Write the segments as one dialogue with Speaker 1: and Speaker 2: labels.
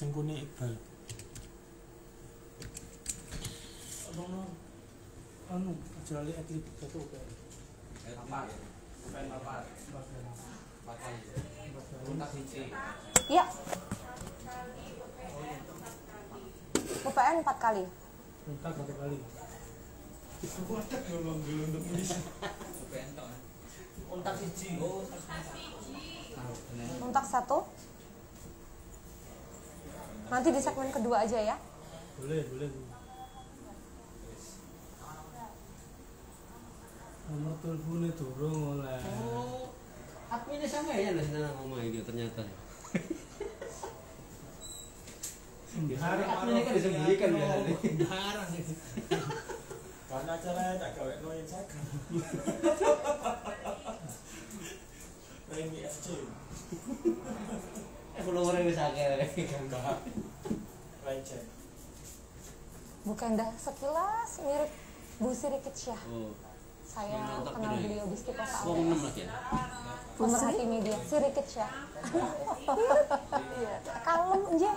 Speaker 1: sing kune Iqbal. Anu, aja lali atribut satu UPN.
Speaker 2: Iya. UPN 4 kali.
Speaker 1: Untak 1 kali. Itu wadah golong dulu untuk ini. UPN tok. Untak 1. Oh,
Speaker 2: Untak 1. Nanti di segmen kedua aja ya.
Speaker 1: Boleh. Nomor teleponnya turun oleh.
Speaker 3: Oh, adminnya sama ya lah sana ngomong ini ternyata.
Speaker 1: Sembarang
Speaker 3: Adminnya kan disembunyikan biasanya.
Speaker 1: sembarang itu. Karena acaranya tak gawe no Instagram. Ini FC.
Speaker 3: Followernya bisa kayak gambar.
Speaker 1: Lecet.
Speaker 2: Bukan dah sekilas mirip Bu Sri Kitsyah.
Speaker 3: Oh.
Speaker 2: Saya kenal beliau di Stipa
Speaker 3: Wong 6 lagi ya.
Speaker 2: pemerhati media, Sri Kitsyah. Iya, kalem aja.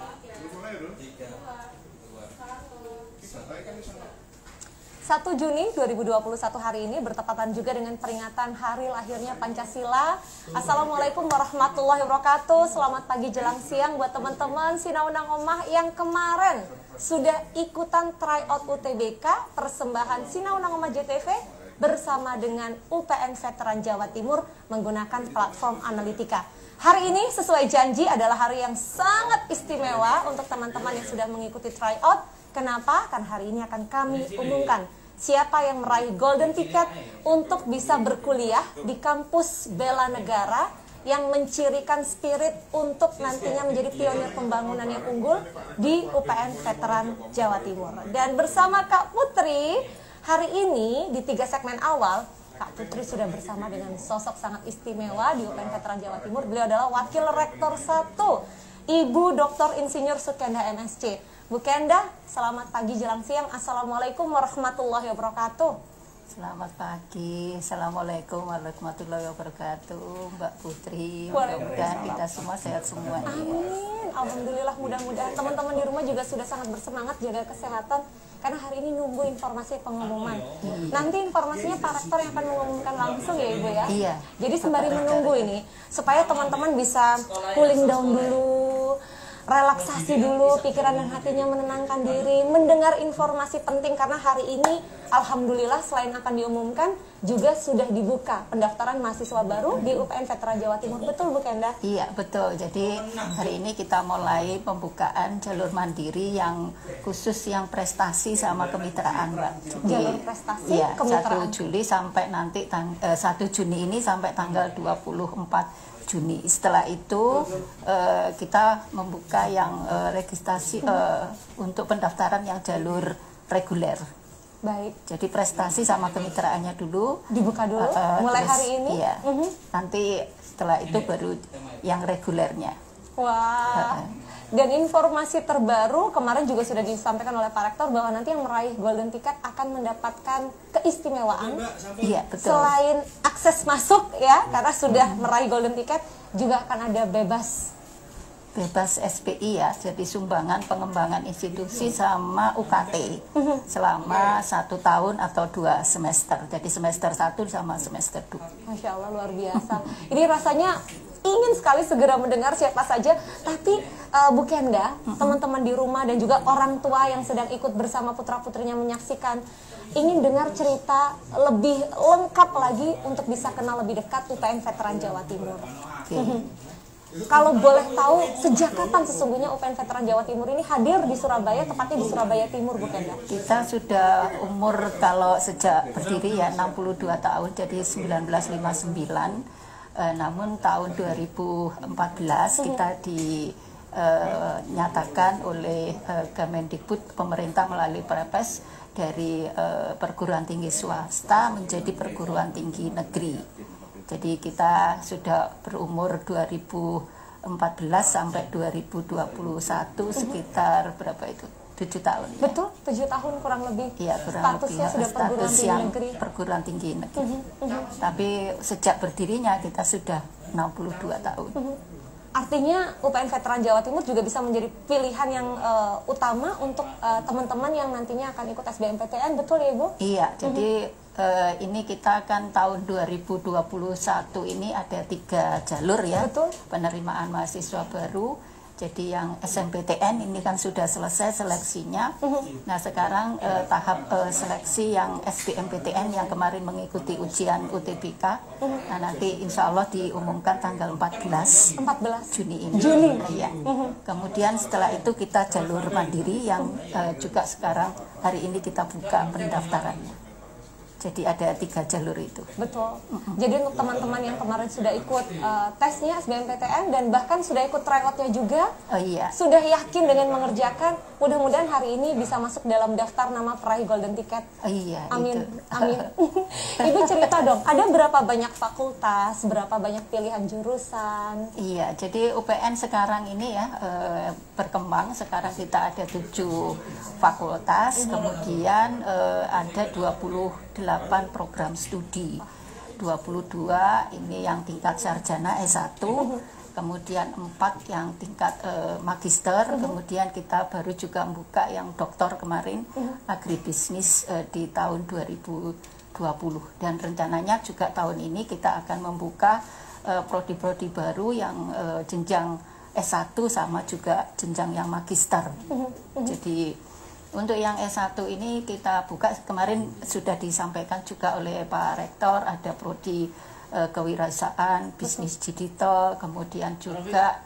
Speaker 2: 1 Juni 2021 hari ini bertepatan juga dengan peringatan hari lahirnya Pancasila. Assalamualaikum warahmatullahi wabarakatuh. Selamat pagi jelang siang buat teman-teman Sinaunang Omah yang kemarin sudah ikutan tryout UTBK persembahan Sinaunang Omah JTV bersama dengan UPN Veteran Jawa Timur menggunakan platform Analitika. Hari ini sesuai janji adalah hari yang sangat istimewa untuk teman-teman yang sudah mengikuti tryout. Kenapa? Karena hari ini akan kami umumkan siapa yang meraih golden ticket untuk bisa berkuliah di kampus bela negara yang mencirikan spirit untuk nantinya menjadi pionir pembangunan yang unggul di UPN Veteran Jawa Timur. Dan bersama Kak Putri, hari ini di 3 segmen awal, Kak Putri sudah bersama dengan sosok sangat istimewa di UPN Veteran Jawa Timur. Beliau adalah Wakil Rektor 1, Ibu Dr. Insinyur Sukenda MSc. Bu Kenda, selamat pagi jelang siang. Assalamualaikum warahmatullahi wabarakatuh.
Speaker 4: Selamat pagi, Assalamualaikum warahmatullahi wabarakatuh, Mbak Putri.
Speaker 2: Waalaikumsalam.
Speaker 4: Mudah-mudahan kita semua sehat semua.
Speaker 2: Amin. Alhamdulillah, mudah-mudahan teman-teman di rumah juga sudah sangat bersemangat jaga kesehatan karena hari ini nunggu informasi pengumuman. Nanti informasinya Pak Rektor yang akan mengumumkan langsung ya Ibu ya.
Speaker 4: Iya.
Speaker 2: Jadi sembari menunggu ini supaya teman-teman bisa cooling down dulu, relaksasi dulu, pikiran dan hatinya menenangkan diri, mendengar informasi penting karena hari ini alhamdulillah selain akan diumumkan juga sudah dibuka pendaftaran mahasiswa baru di UPN Veteran Jawa Timur. Betul Bu Kenda?
Speaker 4: Iya, betul. Jadi hari ini kita mulai pembukaan jalur mandiri yang khusus yang prestasi sama kemitraan, Mbak. Jadi,
Speaker 2: Jalur prestasi,
Speaker 4: iya,
Speaker 2: kemitraan.
Speaker 4: 1 Juli sampai nanti 1 Juni ini sampai tanggal 24 Juni. Setelah itu kita membuka yang registrasi untuk pendaftaran yang jalur reguler.
Speaker 2: Baik.
Speaker 4: Jadi prestasi sama kemitraannya dulu
Speaker 2: Dibuka dulu mulai
Speaker 4: terus,
Speaker 2: hari ini.
Speaker 4: Iya. Nanti setelah itu baru yang regulernya.
Speaker 2: Wah. Dan informasi terbaru kemarin juga sudah disampaikan oleh Pak Rektor bahwa nanti yang meraih golden ticket akan mendapatkan keistimewaan.
Speaker 4: Iya, betul.
Speaker 2: Selain akses masuk ya, karena sudah meraih golden ticket, juga akan ada bebas
Speaker 4: SPI ya, jadi sumbangan pengembangan institusi sama UKT selama 1 tahun atau 2 semester. Jadi semester 1 sama semester 2.
Speaker 2: Masya Allah, luar biasa. Ini rasanya ingin sekali segera mendengar siapa saja, tapi Bu Kenda, teman-teman di rumah dan juga orang tua yang sedang ikut bersama putra-putrinya menyaksikan, ingin dengar cerita lebih lengkap lagi untuk bisa kenal lebih dekat UPN Veteran Jawa Timur. Kalau boleh tahu, sejak kapan sesungguhnya UPN Veteran Jawa Timur ini hadir di Surabaya, tepatnya di Surabaya Timur, Bu Kenda?
Speaker 4: Kita sudah umur kalau sejak berdiri ya 62 tahun, jadi 1959. Namun tahun 2014 kita dinyatakan oleh Kemendikbud, pemerintah melalui Perpres dari perguruan tinggi swasta menjadi perguruan tinggi negeri. Jadi kita sudah berumur 2014 sampai 2021 sekitar berapa itu? 7 tahun. Ya?
Speaker 2: Betul, 7 tahun kurang lebih.
Speaker 4: Iya, kurang
Speaker 2: Statusnya
Speaker 4: lebih
Speaker 2: sudah perguruan tinggi negeri.
Speaker 4: Perguruan tinggi negeri. Tapi sejak berdirinya kita sudah 62 tahun.
Speaker 2: Artinya UPN Veteran Jawa Timur juga bisa menjadi pilihan yang utama untuk teman-teman yang nantinya akan ikut SBMPTN, betul ya Ibu?
Speaker 4: Iya, jadi ini kita kan tahun 2021 ini ada 3 jalur ya,
Speaker 2: Betul.
Speaker 4: penerimaan mahasiswa baru. Jadi yang SNMPTN ini kan sudah selesai seleksinya. Nah sekarang tahap seleksi yang SBMPTN yang kemarin mengikuti ujian UTBK. Nah nanti insya Allah diumumkan tanggal 14 Juni ini. Iya. Kemudian setelah itu kita jalur mandiri yang juga sekarang hari ini kita buka pendaftarannya. Jadi ada 3 jalur itu.
Speaker 2: Betul. Jadi untuk teman-teman yang kemarin sudah ikut tesnya SBMPTN dan bahkan sudah ikut tryoutnya juga,
Speaker 4: Iya.
Speaker 2: sudah yakin dengan mengerjakan, mudah-mudahan hari ini bisa masuk dalam daftar nama peraih Golden Ticket.
Speaker 4: Iya.
Speaker 2: Amin,
Speaker 4: Itu.
Speaker 2: amin. Ibu cerita dong, ada berapa banyak fakultas, berapa banyak pilihan jurusan?
Speaker 4: Iya, jadi UPN sekarang ini ya berkembang. Sekarang kita ada 7 fakultas, kemudian ada 28 program studi. 22 ini yang tingkat sarjana S1, kemudian 4 yang tingkat magister, kemudian kita baru juga membuka yang doktor kemarin, agribisnis di tahun 2020. Dan rencananya juga tahun ini kita akan membuka prodi-prodi baru yang jenjang S1 sama juga jenjang yang magister. Jadi untuk yang S1 ini kita buka, kemarin sudah disampaikan juga oleh Pak Rektor, ada prodi kewirausahaan, bisnis digital, kemudian juga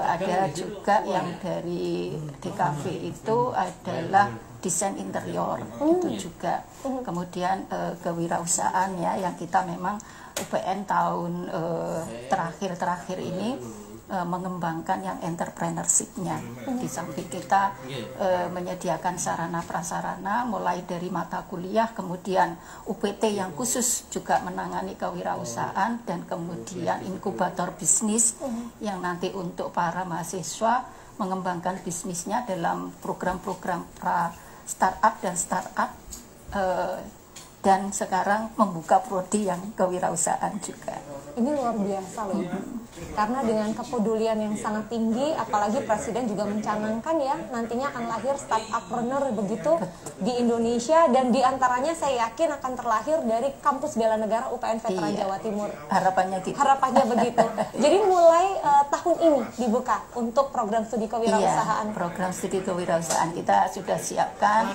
Speaker 4: ada juga yang dari DKV itu adalah desain interior, itu juga. Kemudian kewirausahaan ya, yang kita memang UPN tahun terakhir ini mengembangkan yang entrepreneurship-nya. Di samping kita menyediakan sarana prasarana mulai dari mata kuliah, kemudian UPT yang khusus juga menangani kewirausahaan, dan kemudian inkubator bisnis yang nanti untuk para mahasiswa mengembangkan bisnisnya dalam program-program pra startup dan startup, dan sekarang membuka prodi yang kewirausahaan juga.
Speaker 2: Ini luar biasa loh, karena dengan kepedulian yang sangat tinggi, apalagi Presiden juga mencanangkan ya nantinya akan lahir startuppreneur begitu di Indonesia, dan diantaranya saya yakin akan terlahir dari kampus bela negara UPN Veteran Jawa Timur.
Speaker 4: Harapannya gitu.
Speaker 2: Harapannya begitu. Jadi mulai tahun ini dibuka untuk program studi kewirausahaan.
Speaker 4: Iya, program studi kewirausahaan kita sudah siapkan,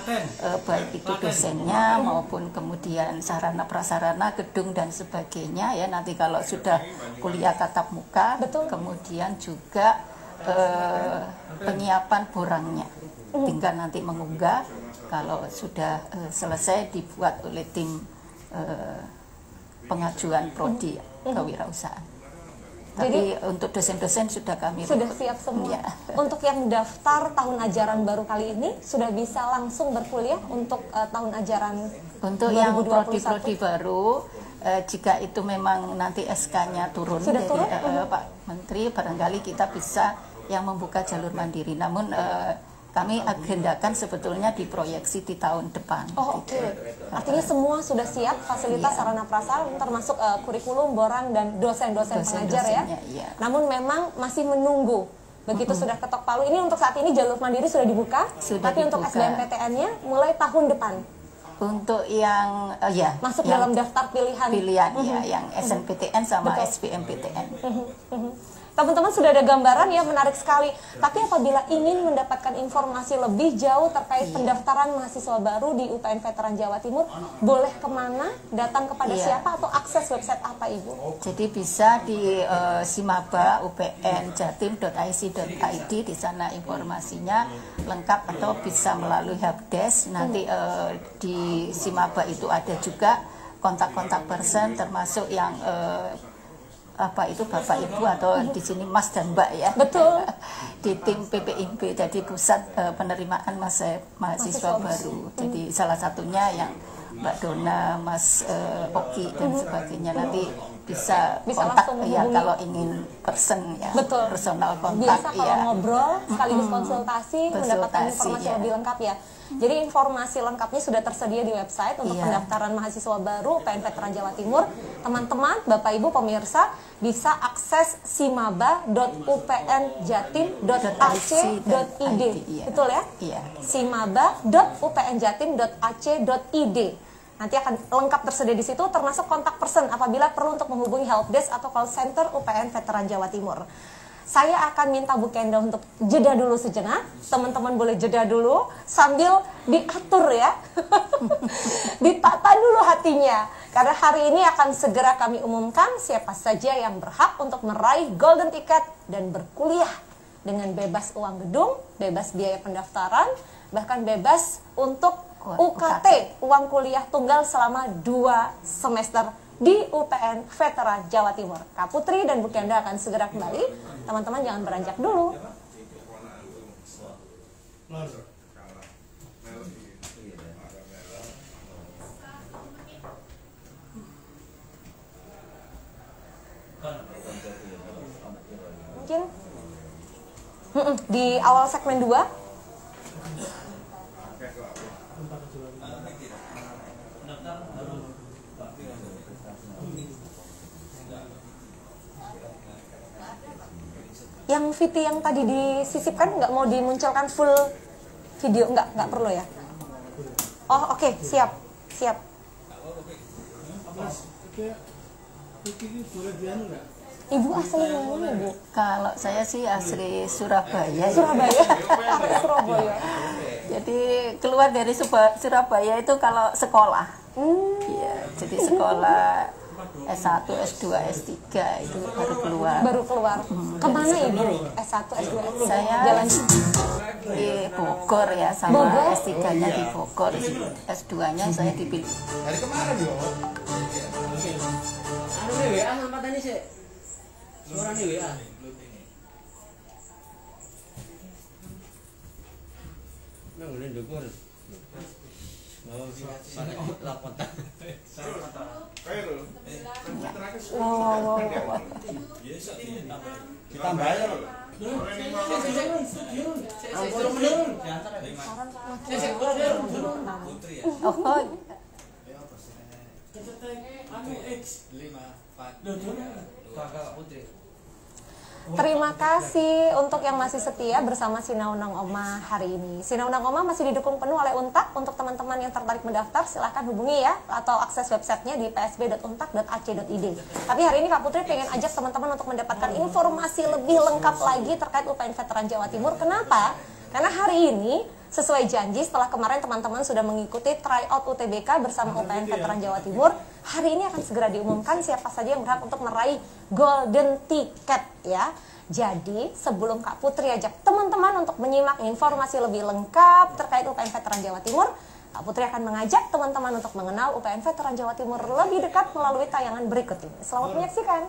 Speaker 4: baik itu dosennya maupun kemudian sarana prasarana, gedung dan sebagainya ya. Nanti kalau sudah kuliah tatap muka,
Speaker 2: Betul.
Speaker 4: kemudian juga penyiapan borangnya, tinggal nanti mengunggah. Kalau sudah selesai dibuat oleh tim pengajuan prodi kewirausahaan. Tapi untuk dosen-dosen sudah kami
Speaker 2: Sudah siap semua.
Speaker 4: Ya.
Speaker 2: Untuk yang daftar tahun ajaran baru kali ini sudah bisa langsung berkuliah untuk tahun ajaran
Speaker 4: untuk
Speaker 2: 2021.
Speaker 4: yang prodi-prodi baru, jika itu memang nanti SK-nya turun
Speaker 2: Sudah
Speaker 4: dari
Speaker 2: turun?
Speaker 4: Pak Menteri, barangkali kita bisa yang membuka jalur mandiri. Namun kami agendakan sebetulnya diproyeksi di tahun depan.
Speaker 2: Oh, oke. Artinya semua sudah siap, fasilitas sarana prasarana termasuk kurikulum, borang dan dosen-dosen pengajar ya.
Speaker 4: Iya.
Speaker 2: Namun memang masih menunggu. Begitu sudah ketok palu. Ini untuk saat ini jalur mandiri sudah dibuka,
Speaker 4: Sudah
Speaker 2: tapi untuk
Speaker 4: dibuka.
Speaker 2: SBMPTN-nya mulai tahun depan.
Speaker 4: Untuk yang
Speaker 2: Masuk
Speaker 4: yang
Speaker 2: dalam daftar pilihan.
Speaker 4: ya, yang SNPTN sama SBMPTN.
Speaker 2: Teman-teman sudah ada gambaran ya, menarik sekali. Tapi apabila ingin mendapatkan informasi lebih jauh terkait pendaftaran mahasiswa baru di UPN Veteran Jawa Timur, boleh kemana? Datang kepada siapa atau akses website apa Ibu?
Speaker 4: Jadi bisa di Simaba upnjatim.ic.id, di sana informasinya lengkap, atau bisa melalui helpdesk. Nanti di Simaba itu ada juga kontak-kontak person, termasuk yang apa itu Bapak Ibu atau di sini Mas dan Mbak ya.
Speaker 2: Betul.
Speaker 4: Di tim PPIB, jadi pusat penerimaan mahasiswa baru. Jadi salah satunya yang Mbak Dona, Mas Oki dan sebagainya. Nanti bisa
Speaker 2: Bisa
Speaker 4: kontak
Speaker 2: langsung
Speaker 4: ya
Speaker 2: menghubungi.
Speaker 4: kalau ingin person ya,
Speaker 2: Betul.
Speaker 4: personal kontak
Speaker 2: Biasa kalau
Speaker 4: ya.
Speaker 2: ngobrol sekaligus konsultasi mendapatkan
Speaker 4: Konsultasi,
Speaker 2: informasi
Speaker 4: ya.
Speaker 2: lebih lengkap ya. Jadi informasi lengkapnya sudah tersedia di website untuk
Speaker 4: Iya.
Speaker 2: pendaftaran mahasiswa baru UPN Veteran Jawa Timur. Teman-teman, Bapak Ibu pemirsa bisa akses simaba.upnjatim.ac.id.
Speaker 4: Iya.
Speaker 2: Betul ya?
Speaker 4: Iya.
Speaker 2: simaba.upnjatim.ac.id. Nanti akan lengkap tersedia di situ, termasuk kontak person apabila perlu untuk menghubungi helpdesk atau call center UPN Veteran Jawa Timur. Saya akan minta Bu Kenda untuk jeda dulu sejenak. Teman-teman boleh jeda dulu sambil diatur ya. Ditata dulu hatinya. Karena hari ini akan segera kami umumkan siapa saja yang berhak untuk meraih golden ticket dan berkuliah dengan bebas uang gedung, bebas biaya pendaftaran, bahkan bebas untuk UKT, uang kuliah tunggal selama 2 semester di UPN Veteran Jawa Timur. Kak Putri dan Bu Kenda akan segera kembali. Teman-teman jangan beranjak dulu. Mungkin di awal segmen 2 yang VT yang tadi disisipkan nggak mau dimunculkan full video, nggak perlu ya. Oh oke, siap. Ibu asli mana Ibu?
Speaker 4: Kalau saya sih asli Surabaya.
Speaker 2: Surabaya. Surabaya.
Speaker 4: Jadi keluar dari Surabaya itu kalau sekolah. Iya, jadi sekolah S1, S2, S3 itu baru keluar.
Speaker 2: Baru keluar. Kemana Ibu? S1, S2, S3?
Speaker 4: Saya
Speaker 2: Jalan
Speaker 4: di Bogor ya, sama
Speaker 2: Bogor?
Speaker 4: S3-nya di Bogor, S2-nya saya di
Speaker 3: Dari kemarin yo. Anu nih WA sampai tadi sih. Suara nih WA. Nang ngene ndukur.
Speaker 2: Wow.
Speaker 3: Kita bayar.
Speaker 4: Oh,
Speaker 2: Terima kasih untuk yang masih setia bersama Sinaunang Oma hari ini. Sinaunang Oma masih didukung penuh oleh Untak. Untuk teman-teman yang tertarik mendaftar, silahkan hubungi ya, atau akses websitenya di psb.untak.ac.id. Tapi hari ini Kak Putri pengen ajak teman-teman untuk mendapatkan informasi lebih lengkap lagi terkait UPN Veteran Jawa Timur. Kenapa? Karena hari ini sesuai janji setelah kemarin teman-teman sudah mengikuti tryout UTBK bersama UPN Veteran Jawa Timur, hari ini akan segera diumumkan siapa saja yang berhak untuk meraih golden ticket ya. Jadi sebelum Kak Putri ajak teman-teman untuk menyimak informasi lebih lengkap terkait UPN Veteran Jawa Timur, Kak Putri akan mengajak teman-teman untuk mengenal UPN Veteran Jawa Timur lebih dekat melalui tayangan berikut ini. Selamat menyaksikan.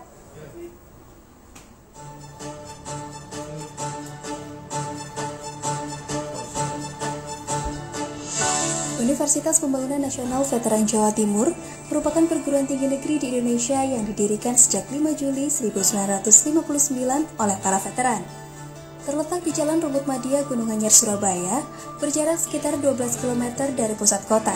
Speaker 5: Universitas Pembangunan Nasional Veteran Jawa Timur merupakan perguruan tinggi negeri di Indonesia yang didirikan sejak 5 Juli 1959 oleh para veteran. Terletak di Jalan Rumput Madia, Gunung Anyar, Surabaya, berjarak sekitar 12 km dari pusat kota.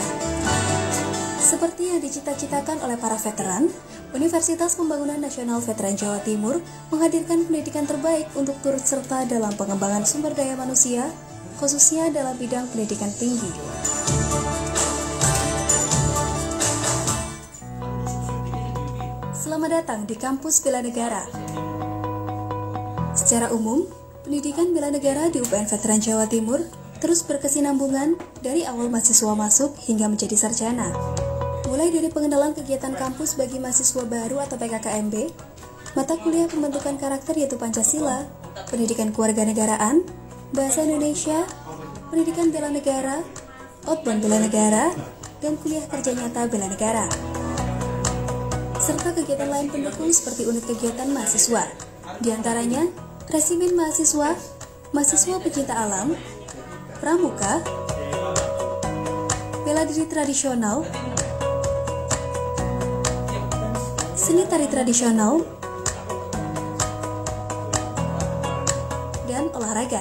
Speaker 5: Seperti yang dicita-citakan oleh para veteran, Universitas Pembangunan Nasional Veteran Jawa Timur menghadirkan pendidikan terbaik untuk turut serta dalam pengembangan sumber daya manusia, khususnya dalam bidang pendidikan tinggi. Selamat datang di Kampus Bela Negara. Secara umum, pendidikan bela negara di UPN Veteran Jawa Timur terus berkesinambungan dari awal mahasiswa masuk hingga menjadi sarjana. Mulai dari pengenalan kegiatan kampus bagi mahasiswa baru atau PKKMB, mata kuliah pembentukan karakter yaitu Pancasila, pendidikan kewarganegaraan, bahasa Indonesia, pendidikan bela negara, outbound bela negara, dan kuliah kerja nyata bela negara. Serta kegiatan lain pendukung seperti unit kegiatan mahasiswa, di antaranya resimen mahasiswa, mahasiswa pecinta alam, pramuka, bela diri tradisional, seni tari tradisional, dan olahraga.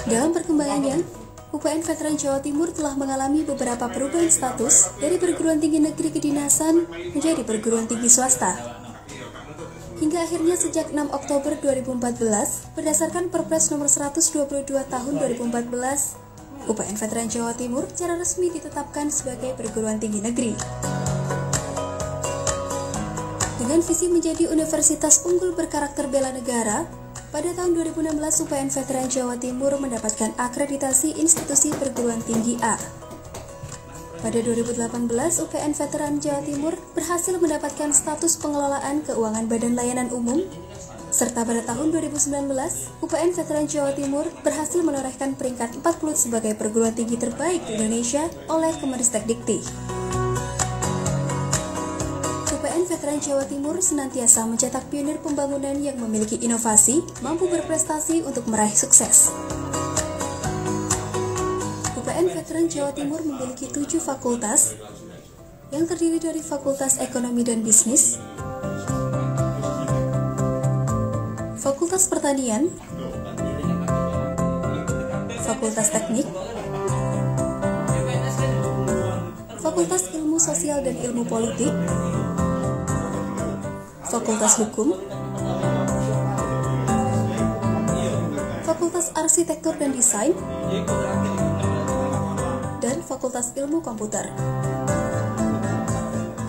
Speaker 5: Dalam perkembangannya, UPN Veteran Jawa Timur telah mengalami beberapa perubahan status dari perguruan tinggi negeri kedinasan menjadi perguruan tinggi swasta. Hingga akhirnya sejak 6 Oktober 2014, berdasarkan Perpres nomor 122 tahun 2014, UPN Veteran Jawa Timur secara resmi ditetapkan sebagai perguruan tinggi negeri. Dengan visi menjadi universitas unggul berkarakter bela negara, pada tahun 2016 UPN Veteran Jawa Timur mendapatkan akreditasi institusi perguruan tinggi A. Pada 2018, UPN Veteran Jawa Timur berhasil mendapatkan status pengelolaan keuangan Badan Layanan Umum, serta pada tahun 2019, UPN Veteran Jawa Timur berhasil menorehkan peringkat 40 sebagai perguruan tinggi terbaik di Indonesia oleh Kemenristek-Dikti. UPN Veteran Jawa Timur senantiasa mencetak pionir pembangunan yang memiliki inovasi, mampu berprestasi untuk meraih sukses. UPN Veteran Jawa Timur memiliki 7 fakultas yang terdiri dari Fakultas Ekonomi dan Bisnis, Fakultas Pertanian, Fakultas Teknik, Fakultas Ilmu Sosial dan Ilmu Politik, Fakultas Hukum, Fakultas Arsitektur dan Desain, dan Fakultas Ilmu Komputer.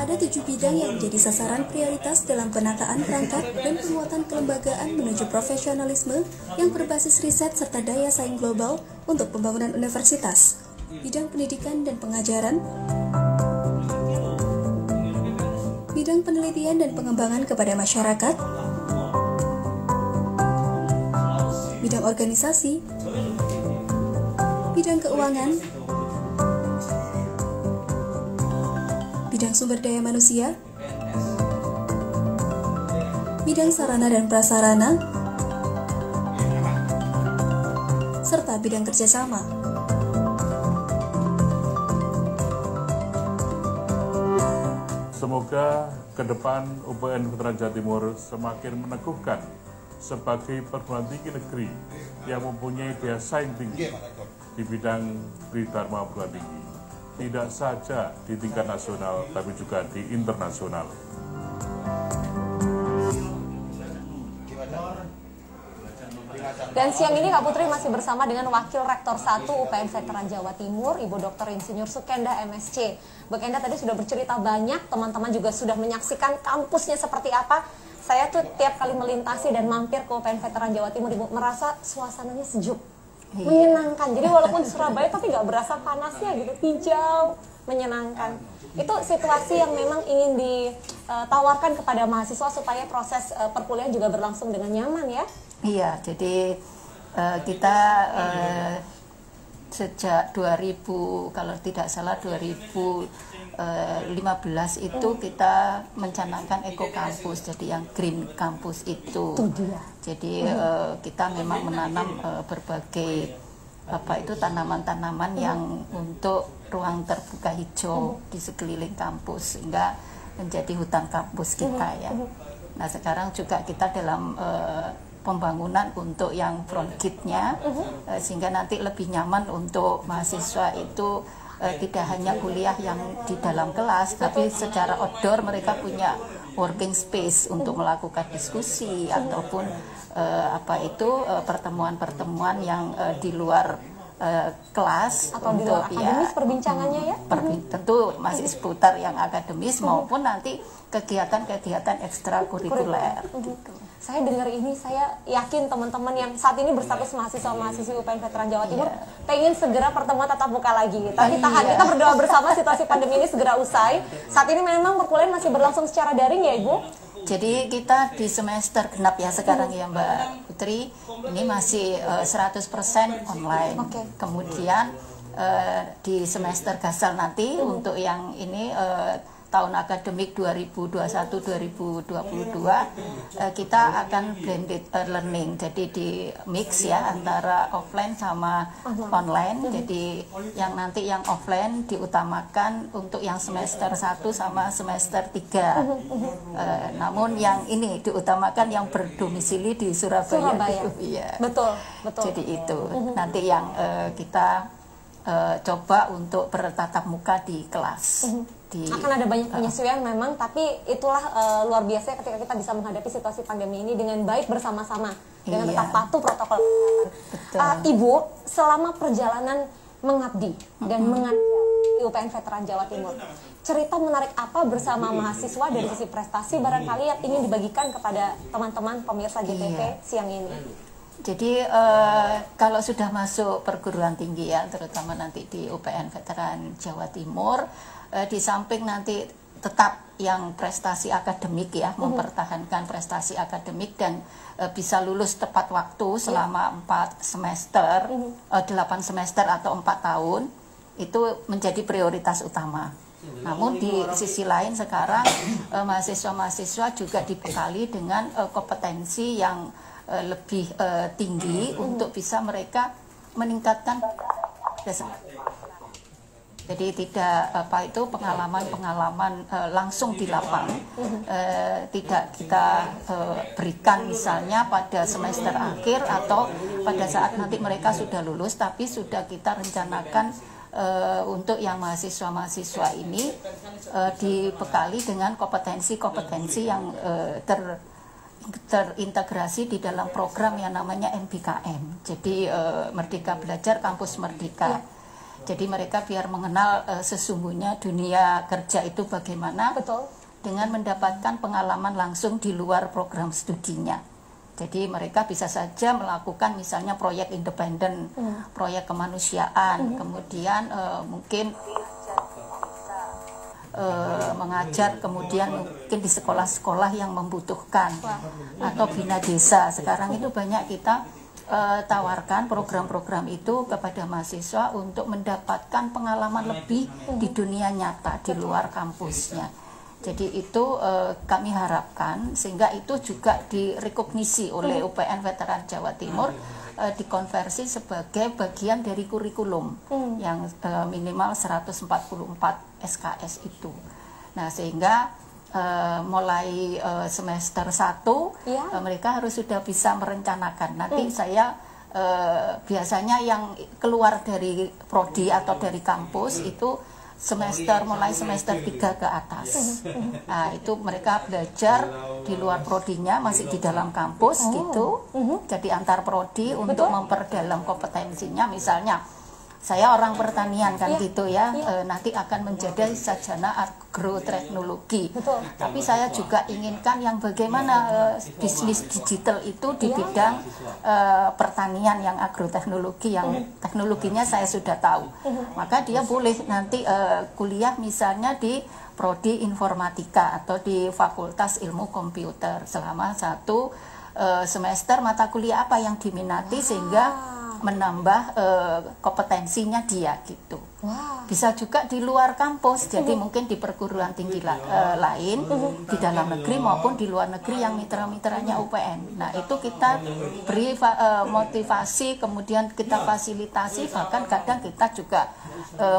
Speaker 5: Ada 7 bidang yang menjadi sasaran prioritas dalam penataan perangkat dan penguatan kelembagaan menuju profesionalisme yang berbasis riset serta daya saing global untuk pembangunan universitas, bidang pendidikan dan pengajaran, bidang penelitian dan pengembangan kepada masyarakat, bidang organisasi, bidang keuangan, bidang sumber daya manusia, bidang sarana dan prasarana, serta bidang kerjasama.
Speaker 6: Semoga ke depan UPN Veteran Jawa Timur semakin meneguhkan sebagai perguruan tinggi negeri yang mempunyai daya saing tinggi di bidang Tridharma perguruan tinggi, tidak saja di tingkat nasional tapi juga di internasional.
Speaker 2: Dan siang ini Kak Putri masih bersama dengan Wakil Rektor 1 UPN Veteran Jawa Timur, Ibu Dr. Insinyur Sukenda MSc. Bu Kenda tadi sudah bercerita banyak, teman-teman juga sudah menyaksikan kampusnya seperti apa. Saya tuh tiap kali melintasi dan mampir ke UPN Veteran Jawa Timur, Ibu, merasa suasananya sejuk, menyenangkan. Jadi walaupun di Surabaya tapi nggak berasa panasnya gitu, hijau, menyenangkan. Itu situasi yang memang ingin ditawarkan kepada mahasiswa supaya proses perkuliahan juga berlangsung dengan nyaman ya.
Speaker 4: Iya, jadi kita sejak 2000, kalau tidak salah 2015 itu kita mencanangkan Eco Campus, jadi yang Green Campus itu. Jadi kita memang menanam berbagai tanaman-tanaman yang untuk ruang terbuka hijau di sekeliling kampus sehingga menjadi hutan kampus kita ya. Nah sekarang juga kita dalam pembangunan untuk yang front gate-nya sehingga nanti lebih nyaman untuk mahasiswa itu tidak hanya kuliah yang di dalam kelas tapi secara outdoor mereka punya working space untuk melakukan diskusi ataupun pertemuan-pertemuan yang di luar kelas
Speaker 2: atau
Speaker 4: untuk
Speaker 2: di luar akademis perbincangannya ya.
Speaker 4: Tentu masih seputar yang akademis maupun nanti kegiatan-kegiatan ekstrakurikuler gitu.
Speaker 2: Saya dengar ini, saya yakin teman-teman yang saat ini berstatus mahasiswa-mahasiswi UPN Veteran Jawa Timur pengen segera pertemuan tatap muka lagi. Tapi tahan, kita berdoa bersama situasi pandemi ini segera usai. Saat ini memang perkuliahan masih berlangsung secara daring ya Ibu? Jadi kita di semester genap ya sekarang ya Mbak Putri, ini masih 100% online. Kemudian di semester gasal nanti untuk yang ini
Speaker 4: tahun akademik 2021-2022 kita akan blended learning, jadi di mix ya antara offline sama online. Jadi yang nanti yang offline diutamakan untuk yang semester 1 sama semester 3. Namun yang ini diutamakan yang berdomisili di Surabaya. Iya.
Speaker 2: Betul.
Speaker 4: Jadi itu nanti yang kita coba untuk bertatap muka di kelas.
Speaker 2: Akan ada banyak penyesuaian memang, tapi itulah luar biasa ketika kita bisa menghadapi situasi pandemi ini dengan baik bersama-sama, dengan tetap patuh protokol kesehatan. Ibu, selama perjalanan mengabdi dan mengajar di UPN Veteran Jawa Timur, cerita menarik apa bersama mahasiswa dari sisi prestasi barangkali yang ingin dibagikan kepada teman-teman pemirsa JTV siang ini?
Speaker 4: Jadi kalau sudah masuk perguruan tinggi ya, terutama nanti di UPN Veteran Jawa Timur, di samping nanti tetap yang prestasi akademik ya, mempertahankan prestasi akademik dan bisa lulus tepat waktu selama 4 semester, 8 semester atau 4 tahun, itu menjadi prioritas utama. Namun di sisi lain sekarang mahasiswa-mahasiswa juga dibekali dengan kompetensi yang lebih tinggi untuk bisa mereka meningkatkan. Jadi tidak pengalaman langsung di lapangan, tidak kita berikan misalnya pada semester akhir atau pada saat nanti mereka sudah lulus, tapi sudah kita rencanakan untuk yang mahasiswa-mahasiswa ini dibekali dengan kompetensi-kompetensi yang terintegrasi di dalam program yang namanya MBKM. Jadi Merdeka Belajar Kampus Merdeka. Jadi mereka biar mengenal sesungguhnya dunia kerja itu bagaimana.
Speaker 2: Betul. Dengan
Speaker 4: mendapatkan pengalaman langsung di luar program studinya. Jadi mereka bisa saja melakukan misalnya proyek independen, proyek kemanusiaan, kemudian mungkin mengajar kemudian mungkin di sekolah-sekolah yang membutuhkan atau bina desa. Sekarang itu banyak kita tawarkan program-program itu kepada mahasiswa untuk mendapatkan pengalaman lebih di dunia nyata di luar kampusnya. Jadi itu kami harapkan sehingga itu juga direkognisi oleh UPN Veteran Jawa Timur, dikonversi sebagai bagian dari kurikulum yang minimal 144 SKS itu. Nah sehingga mulai semester 1 mereka harus sudah bisa merencanakan. Nanti saya biasanya yang keluar dari prodi atau dari kampus itu mulai semester 3 ke atas. Nah, itu mereka belajar di luar prodinya masih di dalam kampus gitu. Jadi antar prodi untuk memperdalam kompetensinya. Misalnya saya orang pertanian kan gitu ya, nanti akan menjadi sarjana agroteknologi. Tapi saya juga inginkan yang bagaimana bisnis digital itu di bidang pertanian yang agroteknologi, yang teknologinya saya sudah tahu. Maka dia boleh nanti kuliah misalnya di prodi informatika atau di Fakultas Ilmu Komputer selama 1 semester mata kuliah apa yang diminati sehingga menambah kompetensinya dia gitu. Bisa juga di luar kampus, jadi mungkin di perguruan tinggi lain di dalam negeri maupun di luar negeri yang mitra-mitranya UPN. Nah itu kita beri motivasi, kemudian kita fasilitasi, bahkan kadang kita juga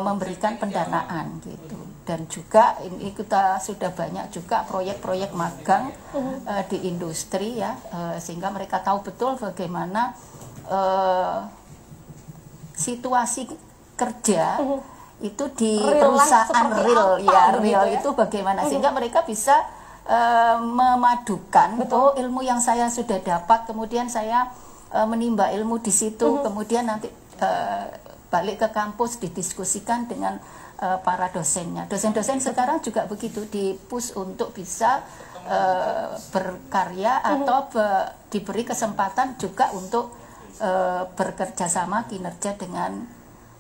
Speaker 4: memberikan pendanaan gitu. Dan juga ini kita sudah banyak juga proyek-proyek magang di industri ya, sehingga mereka tahu betul bagaimana situasi kerja itu di perusahaan real itu bagaimana sehingga mereka bisa memadukan ilmu yang saya sudah dapat, kemudian saya menimba ilmu di situ, kemudian nanti balik ke kampus didiskusikan dengan para dosennya. Dosen-dosen sekarang juga begitu, di-push untuk bisa berkarya atau diberi kesempatan juga untuk bekerja sama kinerja dengan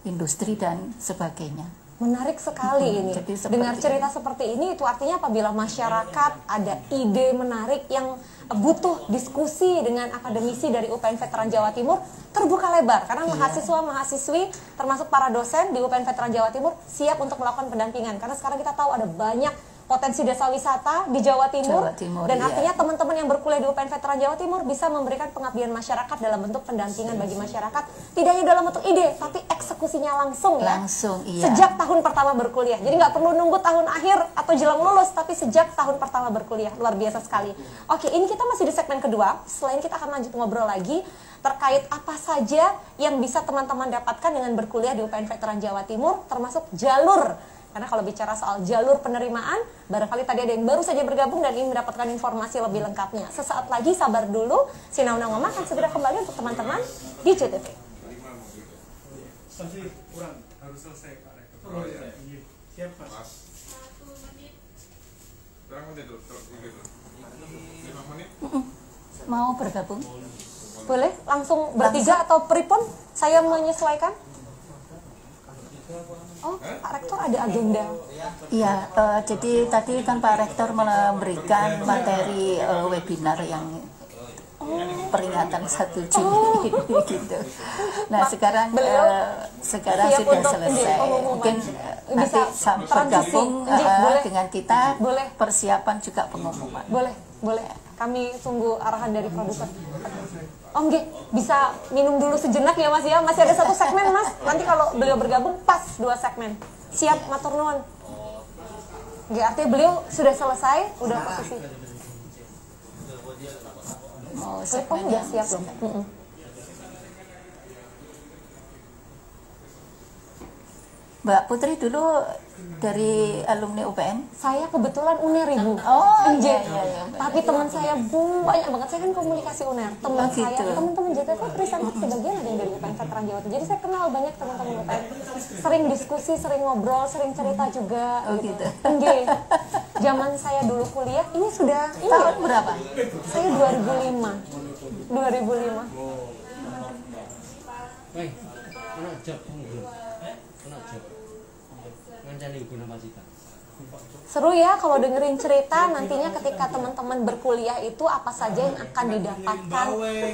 Speaker 4: industri dan sebagainya.
Speaker 2: Menarik sekali ini. Dengar cerita seperti ini itu artinya apabila masyarakat ada ide menarik yang butuh diskusi dengan akademisi dari UPN Veteran Jawa Timur, terbuka lebar karena mahasiswa-mahasiswi termasuk para dosen di UPN Veteran Jawa Timur siap untuk melakukan pendampingan karena sekarang kita tahu ada banyak potensi desa wisata di Jawa Timur, dan
Speaker 4: iya.
Speaker 2: artinya teman-teman yang berkuliah di UPN Veteran Jawa Timur bisa memberikan pengabdian masyarakat dalam bentuk pendampingan bagi masyarakat, tidak hanya dalam bentuk ide tapi eksekusinya langsung ya.
Speaker 4: Langsung, iya.
Speaker 2: Sejak tahun pertama berkuliah. Jadi nggak perlu nunggu tahun akhir atau jelang lulus, tapi sejak tahun pertama berkuliah. Luar biasa sekali. Oke, ini kita masih di segmen kedua. Selain kita akan lanjut ngobrol lagi terkait apa saja yang bisa teman-teman dapatkan dengan berkuliah di UPN Veteran Jawa Timur, termasuk jalur. Karena kalau bicara soal jalur penerimaan, barangkali tadi ada yang baru saja bergabung dan ingin mendapatkan informasi lebih lengkapnya. Sesaat lagi, sabar dulu, Sinau Ngoma akan segera kembali untuk teman-teman di CTV.
Speaker 1: Kurang, harus selesai Pak Rektor. Oh iya, siap Pak.
Speaker 7: 1 menit. Berapa menit tuh? 5 menit?
Speaker 4: Mau bergabung?
Speaker 2: Boleh langsung bertiga atau pripun? Saya menyesuaikan. Oh, Pak Rektor ada agenda.
Speaker 4: Iya, jadi tadi kan Pak Rektor memberikan materi webinar yang peringatan 1 Juni gitu. Nah, sekarang sudah selesai. Mungkin nanti bergabung dengan kita persiapan juga pengumuman.
Speaker 2: Boleh. Kami tunggu arahan dari produser. Om G, bisa minum dulu sejenak ya Mas ya. Masih ada 1 segmen Mas. Nanti kalau beliau bergabung pas 2 segmen. Siap, matur nuwun. G, artinya beliau sudah selesai, udah posisi.
Speaker 4: Mau
Speaker 2: Om udah siap belum?
Speaker 4: Mbak Putri dulu dari alumni UPN?
Speaker 2: Saya kebetulan UNER Ibu.
Speaker 4: Oh
Speaker 2: iya.
Speaker 4: Tapi
Speaker 2: Tapi teman saya banyak banget. Saya kan komunikasi UNER. Teman saya, teman-teman JTV Krisan sebagian ada yang dari UPN Veteran Jawa Timur. Jadi saya kenal banyak teman-teman UPN. Sering diskusi, sering ngobrol, sering cerita juga.
Speaker 4: Gitu.
Speaker 2: Zaman saya dulu kuliah, ini sudah
Speaker 4: tahun berapa?
Speaker 2: Saya 2005. 2005.
Speaker 3: Weh, kena job kena job. Ngancani ibu nama cita.
Speaker 2: Seru ya kalau dengerin cerita nantinya ketika teman-teman berkuliah itu apa saja yang akan didapatkan,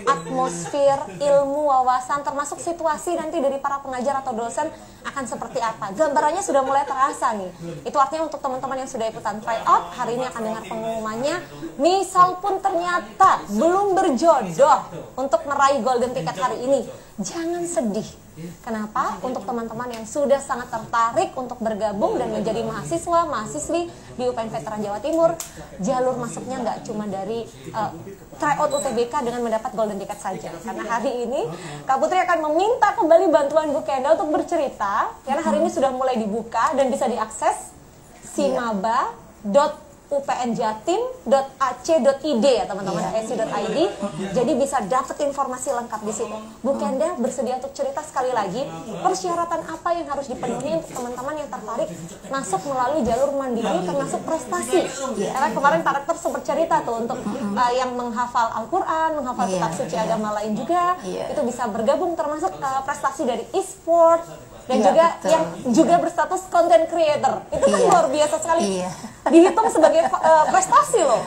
Speaker 2: atmosfer, ilmu, wawasan, termasuk situasi nanti dari para pengajar atau dosen akan seperti apa. Gambarannya sudah mulai terasa nih. Itu artinya untuk teman-teman yang sudah ikutan tryout, hari ini akan dengar pengumumannya. Misal pun ternyata belum berjodoh untuk meraih golden ticket hari ini, jangan sedih. Kenapa? Untuk teman-teman yang sudah sangat tertarik untuk bergabung dan menjadi mahasiswa, mahasiswi di UPN Veteran Jawa Timur, jalur masuknya nggak cuma dari tryout UTBK dengan mendapat golden ticket saja. Karena hari ini Kak Putri akan meminta kembali bantuan Bu Kenda untuk bercerita, karena hari ini sudah mulai dibuka dan bisa diakses simaba.upnjatim.ac.id ya teman-teman, ac.id. Jadi bisa dapat informasi lengkap di situ. Bu Kenda bersedia untuk cerita sekali lagi persyaratan apa yang harus dipenuhi untuk teman-teman yang tertarik masuk melalui jalur mandiri termasuk prestasi. Karena kemarin Pak Rektor sempat cerita tuh untuk yang menghafal Al-Quran, menghafal kitab suci agama lain juga, itu bisa bergabung termasuk prestasi dari e-sport. Dan juga betul. Yang juga berstatus content creator itu kan luar biasa sekali, dihitung sebagai prestasi loh.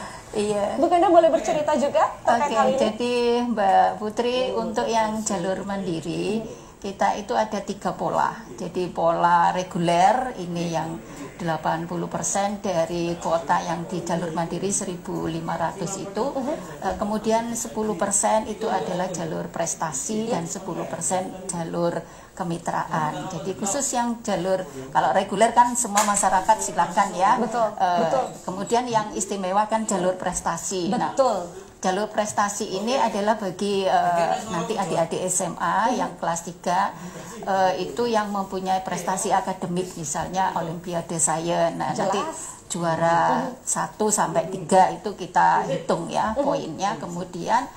Speaker 2: Bu Kenda boleh bercerita juga terkait hal ini?
Speaker 4: Jadi Mbak Putri, untuk yang jalur mandiri kita itu ada 3 pola. Jadi pola reguler ini yang 80% dari kuota yang di jalur mandiri 1.500 itu, kemudian 10% itu adalah jalur prestasi dan 10% jalur kemitraan. Jadi khusus yang jalur, kalau reguler kan semua masyarakat silakan ya.
Speaker 2: Betul.
Speaker 4: Kemudian yang istimewa kan jalur prestasi.
Speaker 2: Betul.
Speaker 4: Jalur prestasi ini adalah bagi nanti adik-adik SMA yang kelas 3 itu yang mempunyai prestasi akademik, misalnya Olimpiade Sains. Nah, nanti juara 1 sampai 3 itu kita hitung ya poinnya. Kemudian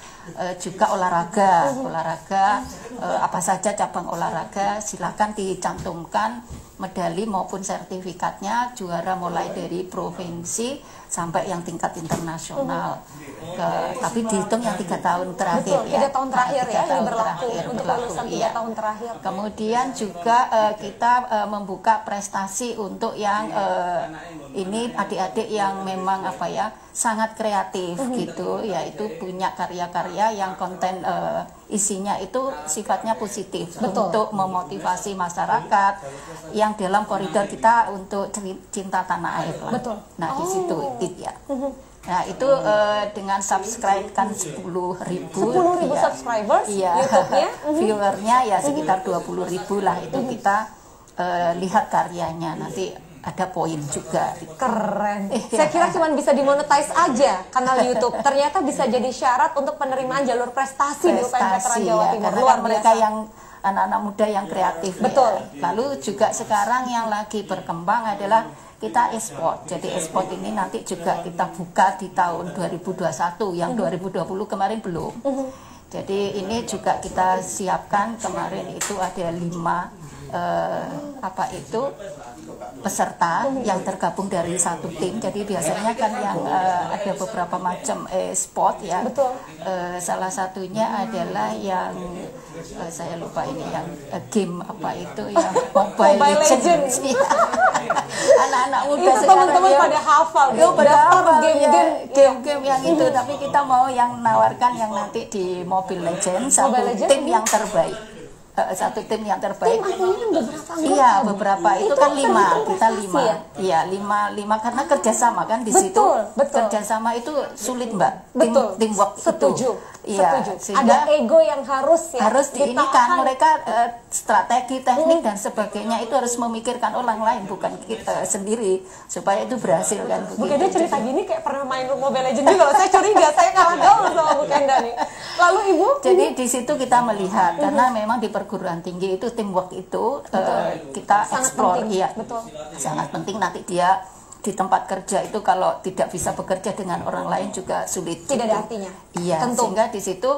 Speaker 4: juga olahraga apa saja cabang olahraga silakan dicantumkan medali maupun sertifikatnya, juara mulai dari provinsi sampai yang tingkat internasional. Tapi dihitung yang 3 tahun terakhir.
Speaker 2: Betul, 3 tahun terakhir ya, ini berlaku untuk lulusan 3 tahun terakhir.
Speaker 4: Kemudian juga kita membuka prestasi untuk yang ini ini adik-adik yang memang apa ya sangat kreatif gitu, yaitu punya karya-karya yang konten isinya itu sifatnya positif.
Speaker 2: Betul.
Speaker 4: Untuk memotivasi masyarakat yang dalam koridor kita untuk cinta tanah air lah.
Speaker 2: Betul.
Speaker 4: Nah di situ ya. Nah itu dengan subscribe kan 10.000
Speaker 2: 10.000 subscribers YouTube-nya,
Speaker 4: viewernya ya sekitar 20.000 lah, itu kita lihat karyanya, nanti ada poin juga.
Speaker 2: Keren. Saya kira cuma bisa dimonetize aja kanal YouTube. Ternyata bisa jadi syarat untuk penerimaan jalur prestasi di UPN Veteran Jawa Timur.
Speaker 4: Karena
Speaker 2: Luar
Speaker 4: kan mereka
Speaker 2: biasa.
Speaker 4: yang anak-anak muda yang kreatif.
Speaker 2: Betul.
Speaker 4: Ya. Lalu juga sekarang yang lagi berkembang adalah kita e-sport. Jadi e-sport ini nanti juga kita buka di tahun 2021, yang 2020 kemarin belum. Jadi ini juga kita siapkan, kemarin itu ada 5 peserta yang tergabung dari satu tim. Jadi biasanya kan yang ada beberapa macam sport ya.
Speaker 2: Betul.
Speaker 4: Salah satunya adalah yang saya lupa ini yang game apa itu yang Mobile Legends. Anak-anak muda
Speaker 2: itu
Speaker 4: sekarang
Speaker 2: teman-teman
Speaker 4: ya,
Speaker 2: pada hafal,
Speaker 4: pada hafal
Speaker 2: game-game
Speaker 4: yang itu. Tapi kita mau yang nawarkan yang nanti di Mobile Legends satu
Speaker 2: Legends
Speaker 4: tim yang terbaik. Satu tim yang terbaik.
Speaker 2: Tim artinya beberapa anggota.
Speaker 4: Iya, beberapa itu kan 5, kita 5.
Speaker 2: Ya?
Speaker 4: Iya, 5 karena kerjasama kan di situ.
Speaker 2: Betul.
Speaker 4: Kerjasama itu sulit, Mbak.
Speaker 2: Betul.
Speaker 4: Teamwork
Speaker 2: Setuju.
Speaker 4: Iya,
Speaker 2: Ada ego yang harus
Speaker 4: ini kan mereka strategi, teknik dan sebagainya itu harus memikirkan orang lain, bukan kita sendiri, supaya itu berhasil kan.
Speaker 2: Bu Kenda cerita gini kayak pernah main Mobile Legends juga. Saya curiga, saya kalah gaul sama Bu Kenda nih. Lalu Ibu?
Speaker 4: Jadi di situ kita melihat karena memang di perguruan tinggi itu teamwork itu kita eksplor, iya,
Speaker 2: betul.
Speaker 4: Sangat penting. Nanti dia di tempat kerja itu kalau tidak bisa bekerja dengan orang lain juga sulit.
Speaker 2: Tidak ada artinya.
Speaker 4: Iya,
Speaker 2: tentu.
Speaker 4: sehingga di situ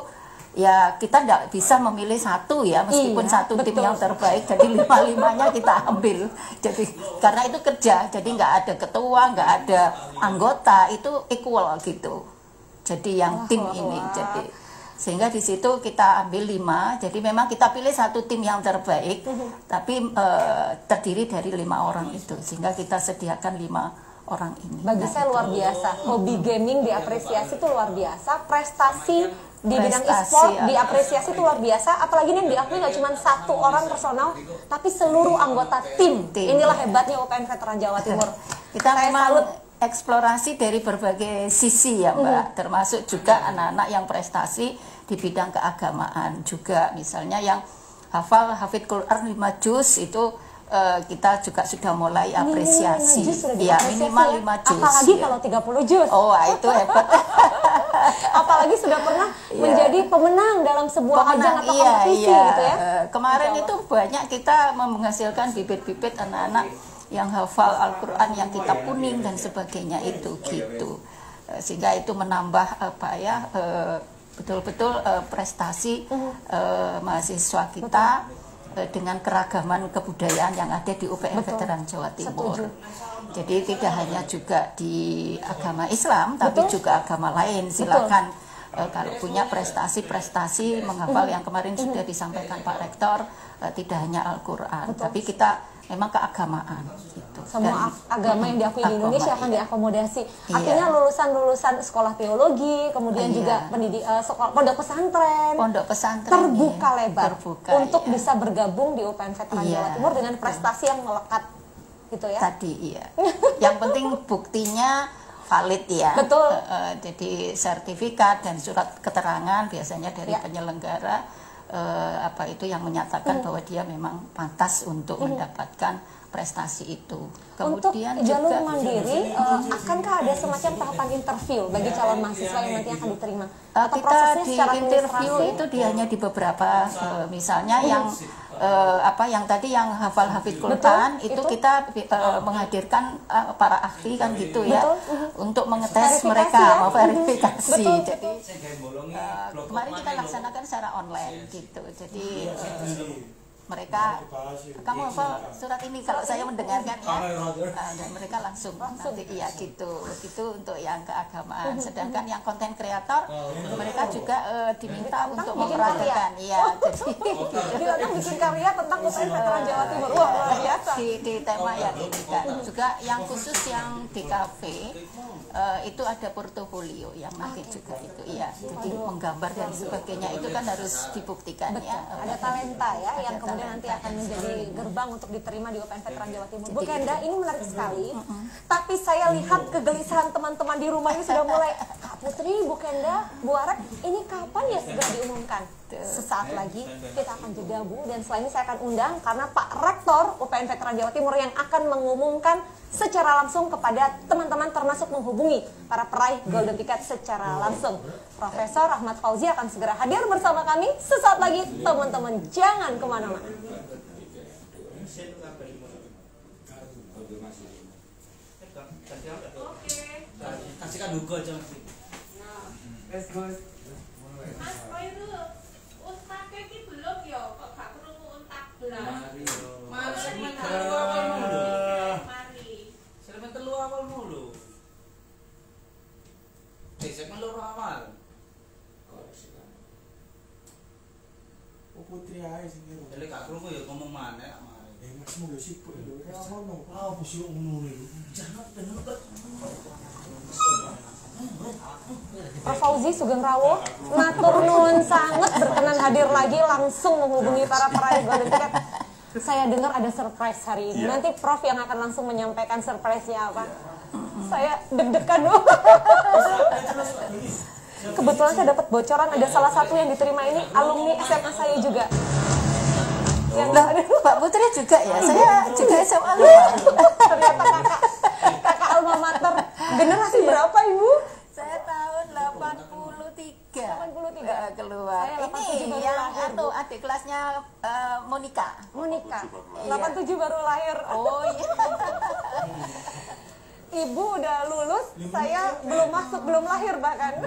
Speaker 4: ya kita tidak bisa memilih satu ya, meskipun satu tim yang terbaik, jadi 5-5-nya kita ambil. Jadi karena itu kerja, jadi nggak ada ketua, nggak ada anggota, itu equal gitu. Jadi yang tim ini, jadi sehingga di situ kita ambil 5. Jadi memang kita pilih satu tim yang terbaik, tapi terdiri dari 5 orang itu, sehingga kita sediakan 5 orang ini.
Speaker 2: Bagi saya luar biasa, hobi gaming diapresiasi itu luar biasa, prestasi di bidang e-sport diapresiasi itu luar biasa, apalagi ini yang diakui nggak cuma 1 orang personal, tapi seluruh anggota tim. Inilah hebatnya UPN Veteran Jawa Timur.
Speaker 4: Kita memang eksplorasi dari berbagai sisi ya Mbak, termasuk juga anak-anak yang prestasi di bidang keagamaan juga, misalnya yang hafid Quran 5 juz itu kita juga sudah mulai apresiasi. Ya, minimal 5 juz.
Speaker 2: Apalagi kalau 30 juz.
Speaker 4: Oh, itu hebat.
Speaker 2: Apalagi sudah pernah menjadi pemenang dalam sebuah ajang atau kompetisi gitu ya.
Speaker 4: Kemarin itu banyak kita menghasilkan bibit-bibit anak-anak yang hafal Al-Quran, yang kitab kuning dan sebagainya itu gitu, sehingga itu menambah apa ya betul-betul prestasi mahasiswa kita dengan keragaman kebudayaan yang ada di UPN Veteran Jawa Timur. Jadi tidak hanya juga di agama Islam, tapi juga agama lain. Silakan kalau punya prestasi-prestasi menghafal yang kemarin sudah disampaikan Pak Rektor, tidak hanya Al-Quran, tapi kita memang keagamaan gitu.
Speaker 2: Semua agama yang diakui di Indonesia akan diakomodasi. Artinya lulusan-lulusan sekolah teologi, kemudian juga sekolah pondok pesantren terbuka lebar untuk bisa bergabung di UPN Veteran Jawa Timur dengan prestasi yang melekat gitu ya.
Speaker 4: Tadi yang penting buktinya valid ya.
Speaker 2: Betul.
Speaker 4: Jadi sertifikat dan surat keterangan biasanya dari penyelenggara yang menyatakan bahwa dia memang pantas untuk mendapatkan prestasi itu. Kemudian
Speaker 2: untuk jalur mandiri, akankah ada semacam tahapan interview bagi calon mahasiswa yang nanti akan diterima? Atau
Speaker 4: kita di interview itu hanya di beberapa, misalnya yang yang tadi yang hafid Quran itu kita menghadirkan para ahli kan gitu ya, untuk mengetes mereka, mau verifikasi. Jadi kemarin kita laksanakan secara online gitu. Jadi mereka, kamu apa surat ini kalau saya mendengarkan ya, dan mereka langsung nanti iya gitu untuk yang keagamaan. Sedangkan yang konten kreator mereka juga diminta untuk memperagakan ya, jadi
Speaker 2: Ditantang bikin karya tentang UPN Veteran Jawa Timur. Wah, luar biasa.
Speaker 4: di tema yang ini kan juga yang khusus yang di kafe itu ada portofolio yang nanti juga itu ya, jadi menggambar dan sebagainya itu kan harus dibuktikan ya.
Speaker 2: Ada talenta ya yang kemudian nanti akan menjadi gerbang untuk diterima di UPN Veteran Jawa Timur. Bu Kenda, ini menarik sekali. Tapi saya lihat kegelisahan teman-teman di rumah ini sudah mulai, Kak Putri, Bu Kenda, Bu Arek, ini kapan ya segera diumumkan? Sesaat lagi kita akan jeda, Bu, dan selain ini saya akan undang karena Pak Rektor UPN Veteran Jawa Timur yang akan mengumumkan secara langsung kepada teman-teman, termasuk menghubungi para peraih Golden Ticket secara langsung. Profesor Ahmad Fauzi akan segera hadir bersama kami sesaat lagi. Teman-teman jangan kemana-mana.
Speaker 1: Kasihkan duga aja.
Speaker 8: Mas itu untaknya ki belum ya, kok gak krungu untak blas. Mari
Speaker 1: Segmen telu awal mulu. Segmen loro awal.
Speaker 9: Putri ae sing ngene.
Speaker 1: Jadi gak krungu ya ngomong maneh mari.
Speaker 9: Mas mulu sipuk lho. Ora ngono.
Speaker 1: Apa sih ngono iki? Jangan bener kok.
Speaker 2: Prof Fauzi Sugeng Rawo, matur nuwun sangat berkenan hadir lagi langsung menghubungi para peraih Golden Ticket. Saya dengar ada surprise hari ini. Nanti Prof yang akan langsung menyampaikan surprise-nya apa. Saya deg-degan loh. Kebetulan saya dapat bocoran ada salah satu yang diterima ini alumni SMA saya juga. Yang
Speaker 4: Pak Putri juga ya, saya juga SMA luar.
Speaker 2: Ternyata kakak alma mater. Generasi berapa Ibu?
Speaker 4: Saya tahun 83.
Speaker 2: 83
Speaker 4: keluar.
Speaker 2: Saya 87
Speaker 4: Ini
Speaker 2: baru
Speaker 4: yang
Speaker 2: lahir, Bu.
Speaker 4: adik kelasnya Monica.
Speaker 2: Monica. 87 baru lahir.
Speaker 4: Oh iya.
Speaker 2: Ibu udah lulus, saya belum masuk, belum lahir bahkan.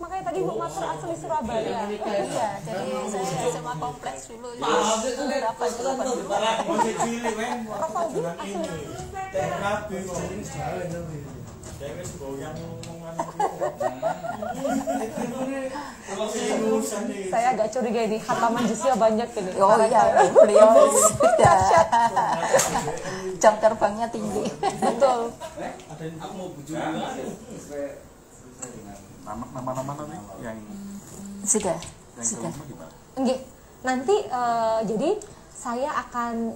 Speaker 2: Makanya tadi Bu matur asli Surabaya.
Speaker 4: Iya, jadi saya SMA kompleks dulu ya. Berapa itu?
Speaker 2: Prof Fauzi asli saya agak curiga ini hataman jusnya banyak ini.
Speaker 4: Oh iya, beliau sudah jam terbangnya tinggi.
Speaker 2: Betul.
Speaker 1: Aku mau bujuk
Speaker 6: Nama-nama nanti yang
Speaker 4: Sudah.
Speaker 6: kelima gimana?
Speaker 2: Nggih. Nanti jadi saya akan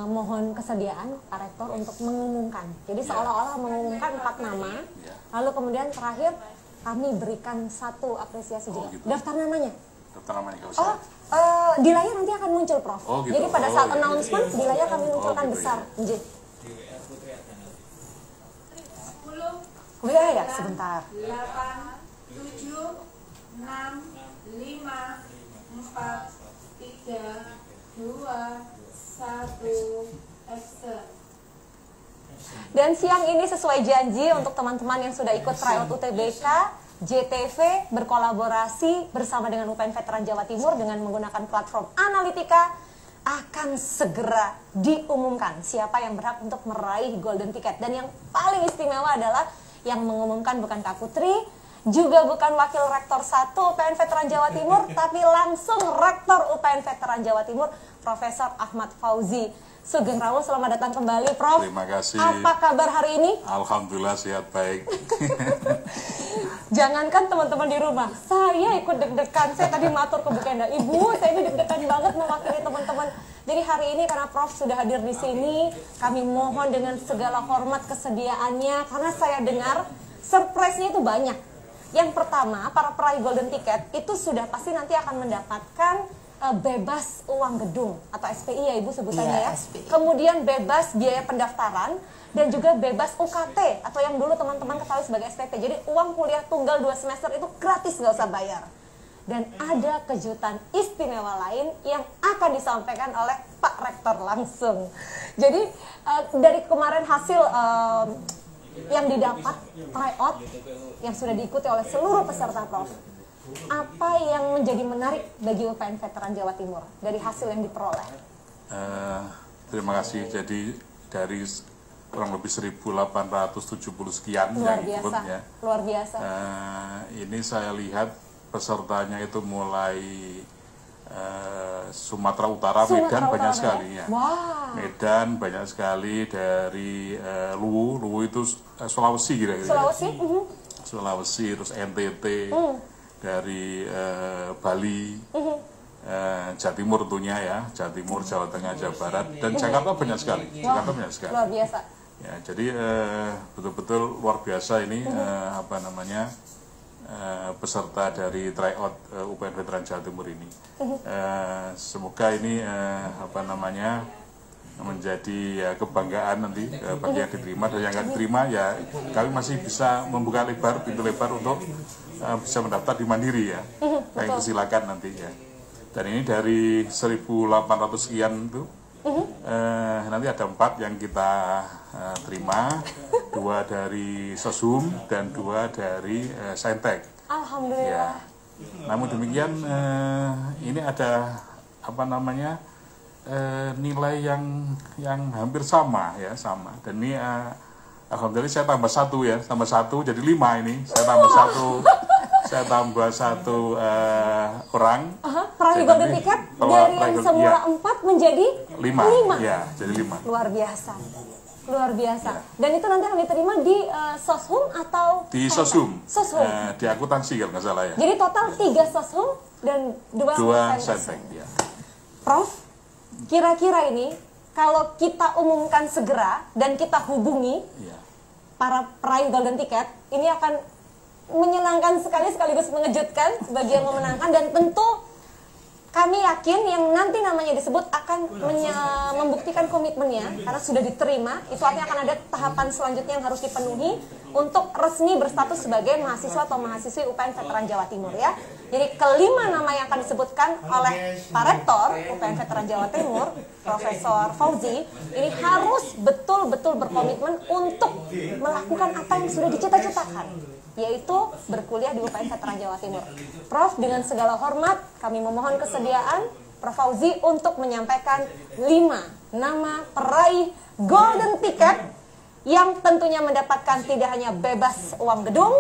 Speaker 2: memohon kesediaan Pak Rektor untuk mengumumkan. Jadi seolah-olah mengumumkan 4 nama. Lalu kemudian terakhir kami berikan satu apresiasi juga.
Speaker 6: Gitu.
Speaker 2: Daftar namanya.
Speaker 6: Daftar namanya kalau
Speaker 2: Oh,
Speaker 6: saya.
Speaker 2: di layar nanti akan muncul, Prof.
Speaker 6: Oh, gitu.
Speaker 2: Jadi pada saat
Speaker 6: Oh,
Speaker 2: announcement
Speaker 6: gitu.
Speaker 2: di layar kami munculkan
Speaker 6: Oh, gitu,
Speaker 2: besar. Nggih.
Speaker 8: 10
Speaker 2: Oh ya, sebentar.
Speaker 8: 8 7 6 5 4 3 2 1 action.
Speaker 2: Dan siang ini sesuai janji untuk teman-teman yang sudah ikut tryout UTBK, JTV berkolaborasi bersama dengan UPN Veteran Jawa Timur dengan menggunakan platform Analitika akan segera diumumkan siapa yang berhak untuk meraih Golden Ticket. Dan yang paling istimewa adalah yang mengumumkan bukan Kak Putri, juga bukan Wakil Rektor 1 UPN Veteran Jawa Timur, tapi langsung Rektor UPN Veteran Jawa Timur, Profesor Ahmad Fauzi Sugeng Rawo. Selamat datang kembali, Prof.
Speaker 6: Terima kasih.
Speaker 2: Apa kabar hari ini?
Speaker 6: Alhamdulillah sehat baik.
Speaker 2: Jangankan teman-teman di rumah, saya ikut deg-degan. Saya tadi matur ke Bu Kenda, Ibu, saya ini deg-degan banget mewakili teman-teman. Jadi hari ini karena Prof sudah hadir di sini, kami mohon dengan segala hormat kesediaannya, karena saya dengar surprise-nya itu banyak. Yang pertama, para peraih Golden Ticket itu sudah pasti nanti akan mendapatkan bebas uang gedung atau SPI ya Ibu sebutannya ya.
Speaker 4: SPI.
Speaker 2: Kemudian bebas biaya pendaftaran dan juga bebas UKT atau yang dulu teman-teman ketahui sebagai SPP. Jadi uang kuliah tunggal 2 semester itu gratis, nggak usah bayar. Dan ada kejutan istimewa lain yang akan disampaikan oleh Pak Rektor langsung. Jadi dari kemarin hasil yang didapat tryout yang sudah diikuti oleh seluruh peserta Prof, apa yang menjadi menarik bagi UPN Veteran Jawa Timur dari hasil yang diperoleh?
Speaker 6: Terima kasih. Jadi dari kurang lebih 1.870 sekian
Speaker 2: Luar
Speaker 6: yang ikut ya.
Speaker 2: Luar biasa.
Speaker 6: Ini saya lihat pesertanya itu mulai Sumatera Utara, Medan banyak sekali ya.
Speaker 2: Wow.
Speaker 6: Medan banyak sekali, dari Luwu itu Sulawesi kira-kira.
Speaker 2: Sulawesi?
Speaker 6: Sulawesi, terus NTT, dari Bali, Jawa Timur tentunya ya, Jawa Timur, Jawa Tengah, Jawa Barat, dan Jakarta banyak sekali. Jakarta banyak sekali.
Speaker 2: Luar biasa.
Speaker 6: Ya, jadi betul-betul luar biasa ini peserta dari tryout UPN Veteran Jawa Timur ini. Semoga ini menjadi ya, kebanggaan nanti bagi yang diterima, dan yang nggak diterima ya kami masih bisa membuka pintu lebar untuk bisa mendaftar di Mandiri ya. Yang silakan nanti ya. Dan ini dari 1.800 sekian itu nanti ada 4 yang kita terima, 2 dari Sosum dan 2 dari Saintek.
Speaker 2: Alhamdulillah.
Speaker 6: Ya. Namun demikian ini ada nilai yang hampir sama ya, sama. Dan ini alhamdulillah saya tambah 1 ya, tambah 1 jadi 5 ini. Saya tambah 1 orang.
Speaker 2: Peraih golden ticket dari yang semula 4 menjadi 5.
Speaker 6: Ya, jadi 5.
Speaker 2: Luar biasa. Luar biasa. Ya. Dan itu nanti akan diterima di Soshum atau
Speaker 6: di Soshum. Di akuntansi kalau nggak salah ya.
Speaker 2: Jadi total 3 Soshum dan 2 Saintek. Ya. Prof, kira-kira ini kalau kita umumkan segera dan kita hubungi para peraih golden ticket, ini akan menyenangkan sekali sekaligus mengejutkan bagi yang memenangkan, dan tentu kami yakin yang nanti namanya disebut akan membuktikan komitmennya karena sudah diterima. Itu artinya akan ada tahapan selanjutnya yang harus dipenuhi untuk resmi berstatus sebagai mahasiswa atau mahasiswi UPN Veteran Jawa Timur ya. Jadi kelima nama yang akan disebutkan oleh Pak Rektor UPN Veteran Jawa Timur, Profesor Fauzi, ini harus betul-betul berkomitmen untuk melakukan apa yang sudah dicita-citakan, yaitu berkuliah di UPN Veteran Jawa Timur. Prof, dengan segala hormat, kami memohon kesediaan Prof Fauzi untuk menyampaikan 5 nama peraih golden ticket yang tentunya mendapatkan tidak hanya bebas uang gedung,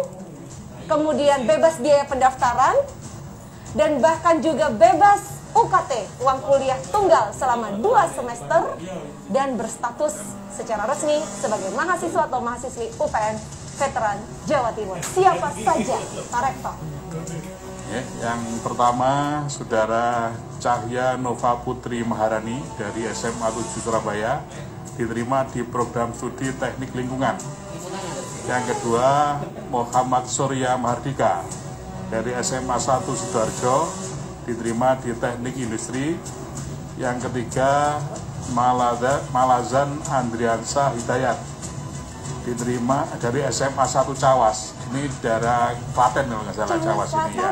Speaker 2: kemudian bebas biaya pendaftaran, dan bahkan juga bebas UKT, uang kuliah tunggal selama 2 semester, dan berstatus secara resmi sebagai mahasiswa atau mahasiswi UPN Veteran Jawa Timur. Siapa saja, Pak Rektor?
Speaker 6: Ya, yang pertama, Saudara Cahya Nova Putri Maharani dari SMA 7 Surabaya, diterima di program studi teknik lingkungan. Yang kedua, Muhammad Surya Mahardika dari SMA 1 Sidoarjo, diterima di teknik industri. Yang ketiga, Malazan Andriansa Hidayat, diterima dari SMA 1 Cawas. Ini daerah Klaten kalau nggak salah, Cawas ini ya.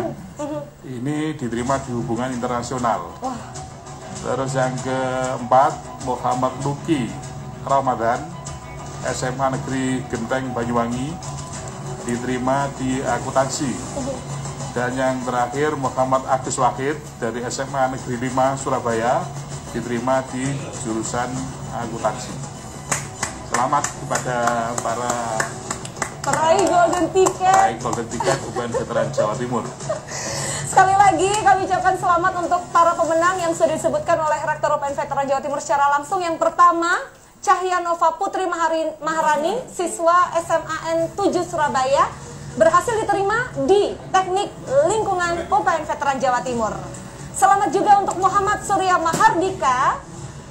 Speaker 6: Ini diterima di hubungan internasional. Terus yang keempat, Muhammad Luki Ramadan, SMA Negeri Genteng Banyuwangi, diterima di akuntansi. Dan yang terakhir, Muhammad Agus Wahid dari SMA Negeri 5 Surabaya, diterima di jurusan akuntansi. Selamat kepada para
Speaker 2: peraih golden ticket
Speaker 6: UPN Veteran Jawa Timur.
Speaker 2: Sekali lagi kami ucapkan selamat untuk para pemenang yang sudah disebutkan oleh Rektor UPN Veteran Jawa Timur secara langsung. Yang pertama, Cahya Nova Putri Maharani, siswa SMAN 7 Surabaya, berhasil diterima di Teknik Lingkungan UPN Veteran Jawa Timur. Selamat juga untuk Muhammad Surya Mahardika,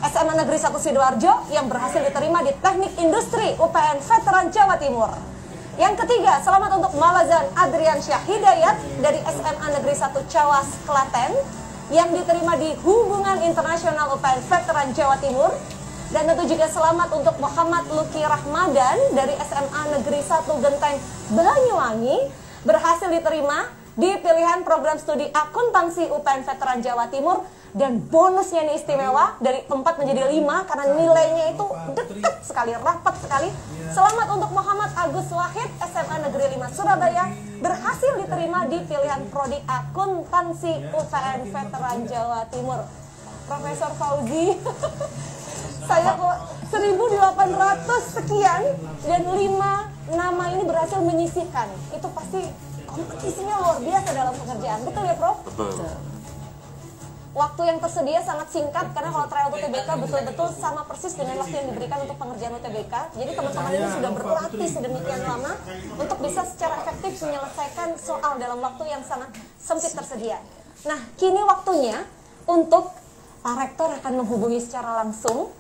Speaker 2: SMA Negeri 1 Sidoarjo, yang berhasil diterima di Teknik Industri UPN Veteran Jawa Timur. Yang ketiga, selamat untuk Malazan Adriansyah Hidayat dari SMA Negeri 1 Cawas, Klaten, yang diterima di Hubungan Internasional UPN Veteran Jawa Timur. Dan tentu juga selamat untuk Muhammad Luki Rahmadan dari SMA Negeri 1 Genteng Banyuwangi, berhasil diterima di pilihan program studi akuntansi UPN Veteran Jawa Timur. Dan bonusnya nih istimewa, dari 4 menjadi 5 karena nilainya itu dekat sekali, rapat sekali. Selamat untuk Muhammad Agus Wahid, SMA Negeri 5 Surabaya, berhasil diterima di pilihan prodi akuntansi UPN Veteran Jawa Timur. Profesor Fauzi, saya kok 1.800 sekian dan 5 nama ini berhasil menyisihkan. Itu pasti kompetisinya luar biasa dalam pekerjaan, betul ya Prof?
Speaker 6: Betul.
Speaker 2: Waktu yang tersedia sangat singkat karena kalau trial UTBK betul-betul sama persis dengan waktu yang diberikan untuk pengerjaan UTBK. Jadi teman-teman ini sudah berlatih sedemikian lama untuk bisa secara efektif menyelesaikan soal dalam waktu yang sangat sempit tersedia. Nah, kini waktunya untuk Pak Rektor akan menghubungi secara langsung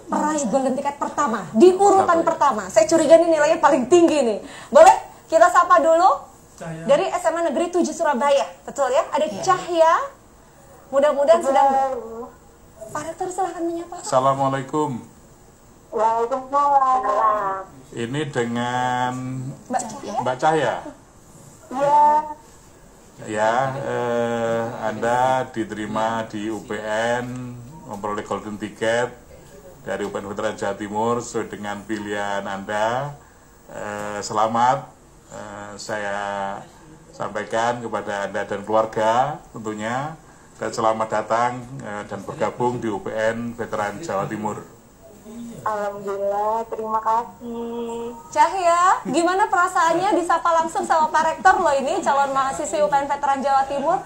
Speaker 2: peraih golden ticket pertama di urutan pertama. Saya curiga ini nilainya paling tinggi nih. Boleh kita sapa dulu? Dari SMA Negeri 7 Surabaya, betul ya? Ada Cahya, mudah-mudahan sedang... Pak Rektor silahkan menyapa.
Speaker 6: Assalamualaikum.
Speaker 10: Waalaikumsalam.
Speaker 6: Ini dengan
Speaker 2: Mbak Cahya?
Speaker 6: Ya, Anda diterima di UPN, memperoleh golden ticket dari UPN Veteran Jawa Timur sesuai dengan pilihan Anda. Selamat. Saya sampaikan kepada Anda dan keluarga tentunya, dan selamat datang dan bergabung di UPN Veteran Jawa Timur.
Speaker 10: Alhamdulillah, terima kasih.
Speaker 2: Cahya, gimana perasaannya disapa langsung sama Pak Rektor loh, ini calon mahasiswi UPN Veteran Jawa Timur?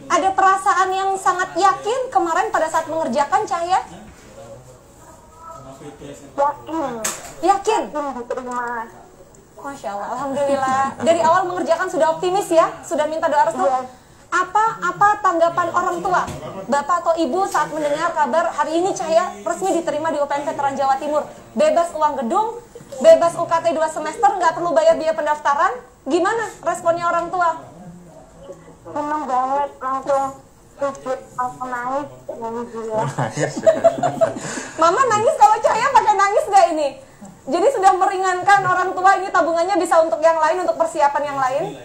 Speaker 2: Ada perasaan yang sangat yakin kemarin pada saat mengerjakan, Cahya? Yakin diterima. Masya Allah, Alhamdulillah. Dari awal mengerjakan sudah optimis ya, sudah minta doa restu. Apa tanggapan orang tua, bapak atau ibu saat mendengar kabar hari ini Cahya resmi diterima di UPN Veteran Jawa Timur? Bebas uang gedung, bebas UKT 2 semester, nggak perlu bayar biaya pendaftaran. Gimana responnya orang tua?
Speaker 10: Senang banget, langsung nangis.
Speaker 2: Mama nangis, kalau Cahya pakai nangis nggak ini? Jadi sudah meringankan orang tua, ini tabungannya bisa untuk yang lain, untuk persiapan yang lain.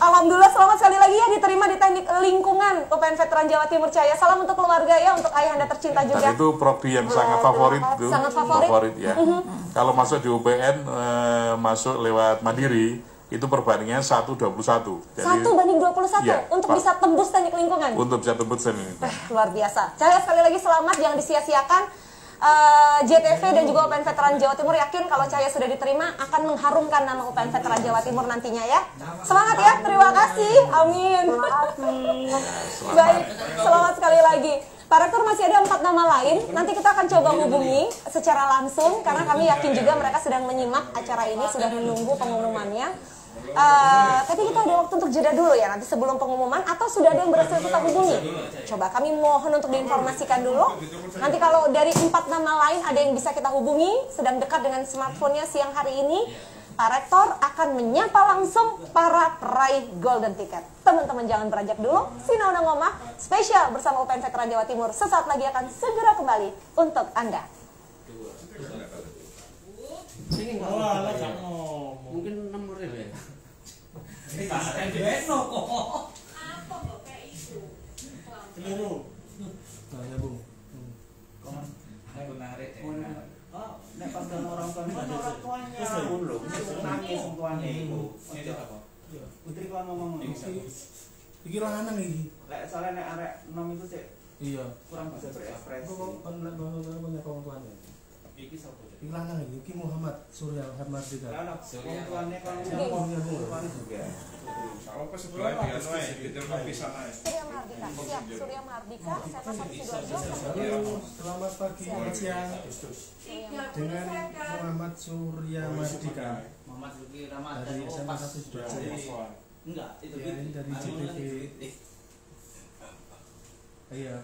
Speaker 2: Alhamdulillah, selamat sekali lagi ya diterima di teknik lingkungan UPN Veteran Jawa Timur, Cahya. Salam untuk keluarga ya, untuk ayah Anda tercinta juga.
Speaker 6: Dan itu prodi yang sangat favorit itu.
Speaker 2: Sangat favorit
Speaker 6: Ya. Kalau masuk di UPN, masuk lewat Mandiri, itu perbandingannya 1:21. Jadi
Speaker 2: 1:21
Speaker 6: ya,
Speaker 2: untuk bisa tembus teknik lingkungan.
Speaker 6: Untuk bisa tembus teknik lingkungan.
Speaker 2: Luar biasa. Cahya, sekali lagi selamat, jangan disia-siakan. JTV dan juga UPN Veteran Jawa Timur yakin kalau Cahya sudah diterima akan mengharumkan nama UPN Veteran Jawa Timur nantinya ya. Semangat ya, terima kasih. Amin. Baik, selamat sekali lagi. Pak Rektor, masih ada 4 nama lain. Nanti kita akan coba hubungi secara langsung karena kami yakin juga mereka sedang menyimak acara ini, sudah menunggu pengumumannya. Tapi kita ada waktu untuk jeda dulu ya nanti sebelum pengumuman, atau sudah ada yang berhasil kita hubungi? Coba kami mohon untuk diinformasikan dulu. Nanti kalau dari 4 nama lain ada yang bisa kita hubungi, sedang dekat dengan smartphone-nya siang hari ini, Pak Rektor akan menyapa langsung para peraih golden ticket. Teman-teman jangan beranjak dulu. Sinau dan Ngomah spesial bersama UPN Veteran Jawa Timur sesaat lagi akan segera kembali untuk Anda.
Speaker 3: Mungkin 6 real ya.
Speaker 8: Apa kok kayak itu?
Speaker 9: Keliru. Nah, ya, Bung.
Speaker 1: Nek pandang orang tuanya dulu, nangis tuanya ibu. Putri kan ngomong
Speaker 9: Iki lanang iki.
Speaker 1: lek soalnya nek arek nom itu sih
Speaker 9: Iya.
Speaker 1: kurang bisa berekspresi.
Speaker 9: Kok kon lek punya kawan tuane.
Speaker 1: Iki sapa?
Speaker 9: Iki lanang iki Muhammad Surya Hardika.
Speaker 1: Lah wong tuane kan
Speaker 9: Tuane
Speaker 1: juga.
Speaker 7: Apa sebelah dia noe, kita bisa naik.
Speaker 2: Surya Mahardika, siap. Surya Mahardika, SMA 1 Sidoarjo.
Speaker 9: Selamat pagi, selamat siang. Dengan Muhammad Surya Mahardika
Speaker 1: Muhammad Zuki Rahmat
Speaker 9: dari SMA 1 Sidoarjo.
Speaker 1: Enggak, itu
Speaker 9: Ya, ini dari JTV. Iya.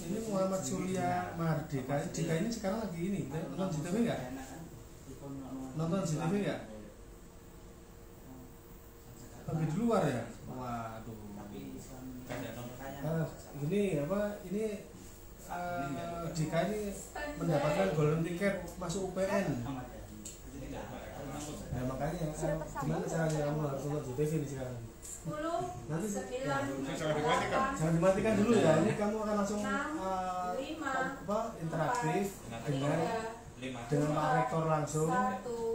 Speaker 9: Ini Muhammad Surya Mahardika. Jika ini sekarang lagi ini, nonton JTV nggak? Nonton JTV nggak? Lagi di luar ya? Waduh. Ini apa? Ini Dika ini mendapatkan golden ticket masuk UPN. Nah makanya gimana caranya kamu harus nonton JTV nih sekarang?
Speaker 8: 10,
Speaker 9: Nanti
Speaker 8: 9,
Speaker 9: jangan dimatikan dulu ya. Ini kamu akan langsung interaktif dengan Pak Rektor langsung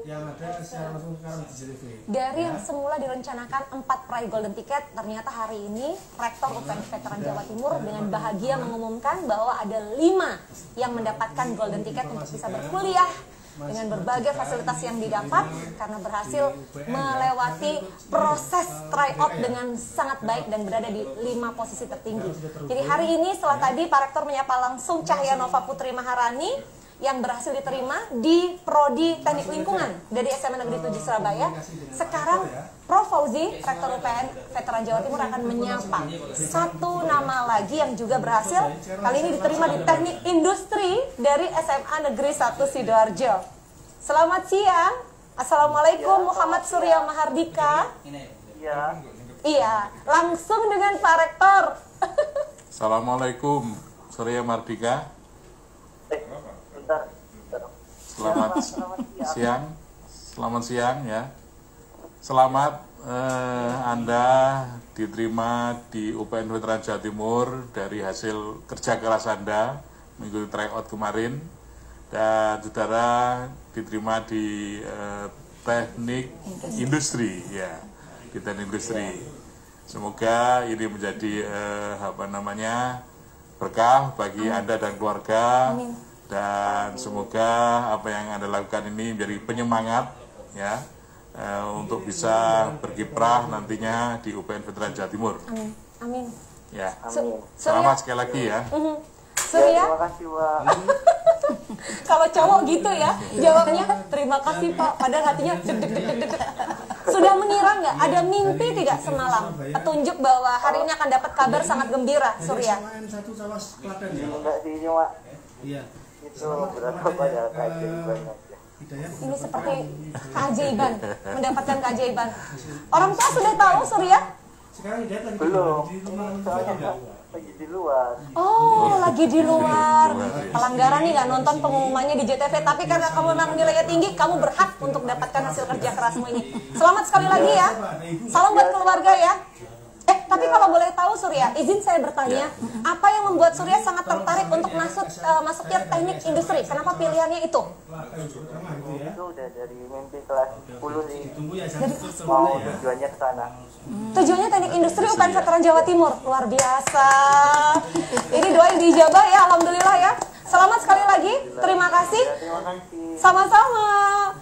Speaker 9: yang ada secara langsung sekarang di JTV.
Speaker 2: Dari yang semula direncanakan 4 peraih golden ticket, ternyata hari ini Rektor UPN Veteran Jawa Timur dengan bahagia mengumumkan bahwa ada 5 yang mendapatkan golden ticket untuk bisa berkuliah dengan berbagai fasilitas yang didapat karena berhasil melewati proses tryout dengan sangat baik dan berada di 5 posisi tertinggi. Jadi hari ini setelah tadi Pak Rektor menyapa langsung Cahya Nova Putri Maharani yang berhasil diterima di Prodi Teknik Lingkungan dari SMA Negeri 7 Surabaya. Sekarang Prof Fauzi, Rektor UPN Veteran Jawa Timur akan menyapa 1 nama lagi yang juga berhasil kali ini diterima di Teknik Industri dari SMA Negeri 1 Sidoarjo. Selamat siang. Assalamualaikum Muhammad Surya Mahardika. Iya, langsung dengan Pak Rektor.
Speaker 6: Assalamualaikum Surya Mardika. Selamat siang. Selamat siang ya. Selamat Anda diterima di UPN Veteran Jawa Timur dari hasil kerja keras Anda mengikuti tryout kemarin, dan saudara diterima di teknik industri ya, di teknik industri. Semoga ini menjadi berkah bagi Anda dan keluarga. Amin. Dan semoga apa yang Anda lakukan ini menjadi penyemangat ya untuk bisa berkiprah nantinya di UPN Veteran Jawa Timur.
Speaker 2: Amin. Amin.
Speaker 6: Ya. Selamat sekali lagi ya.
Speaker 2: Surya.
Speaker 10: Terima kasih, Pak.
Speaker 2: Kalau cowok gitu ya, jawabnya terima kasih Pak, padahal hatinya deg. Sudah mengira nggak? Ada mimpi tidak semalam? Petunjuk bahwa hari ini akan dapat kabar sangat gembira, Surya.
Speaker 10: Enggak sih, cuma
Speaker 9: Iya.
Speaker 10: itu berapa pada keajaiban aja.
Speaker 2: Ini seperti keajaiban, mendapatkan keajaiban. Orang tua sudah tahu, Surya?
Speaker 10: Belum, soalnya lagi di luar.
Speaker 2: Oh, lagi di luar. Pelanggaran nih nggak nonton pengumumannya di JTV, tapi karena kamu memang nilainya tinggi, kamu berhak untuk dapatkan hasil kerja kerasmu ini. Selamat sekali lagi ya. Salam buat keluarga ya. Tapi kalau boleh tahu Surya, izin saya bertanya, apa yang membuat Surya sangat tertarik untuk masuknya teknik industri? Kenapa pilihannya itu?
Speaker 10: Itu udah dari mimpi kelas 10 sih.
Speaker 2: Dari kelas 10
Speaker 10: mau tujuannya ke sana.
Speaker 2: Tujuannya teknik industri UPN Veteran Jawa Timur. Luar biasa. Ini doa yang diijabah ya, alhamdulillah ya. Selamat sekali lagi, terima kasih. Sama-sama.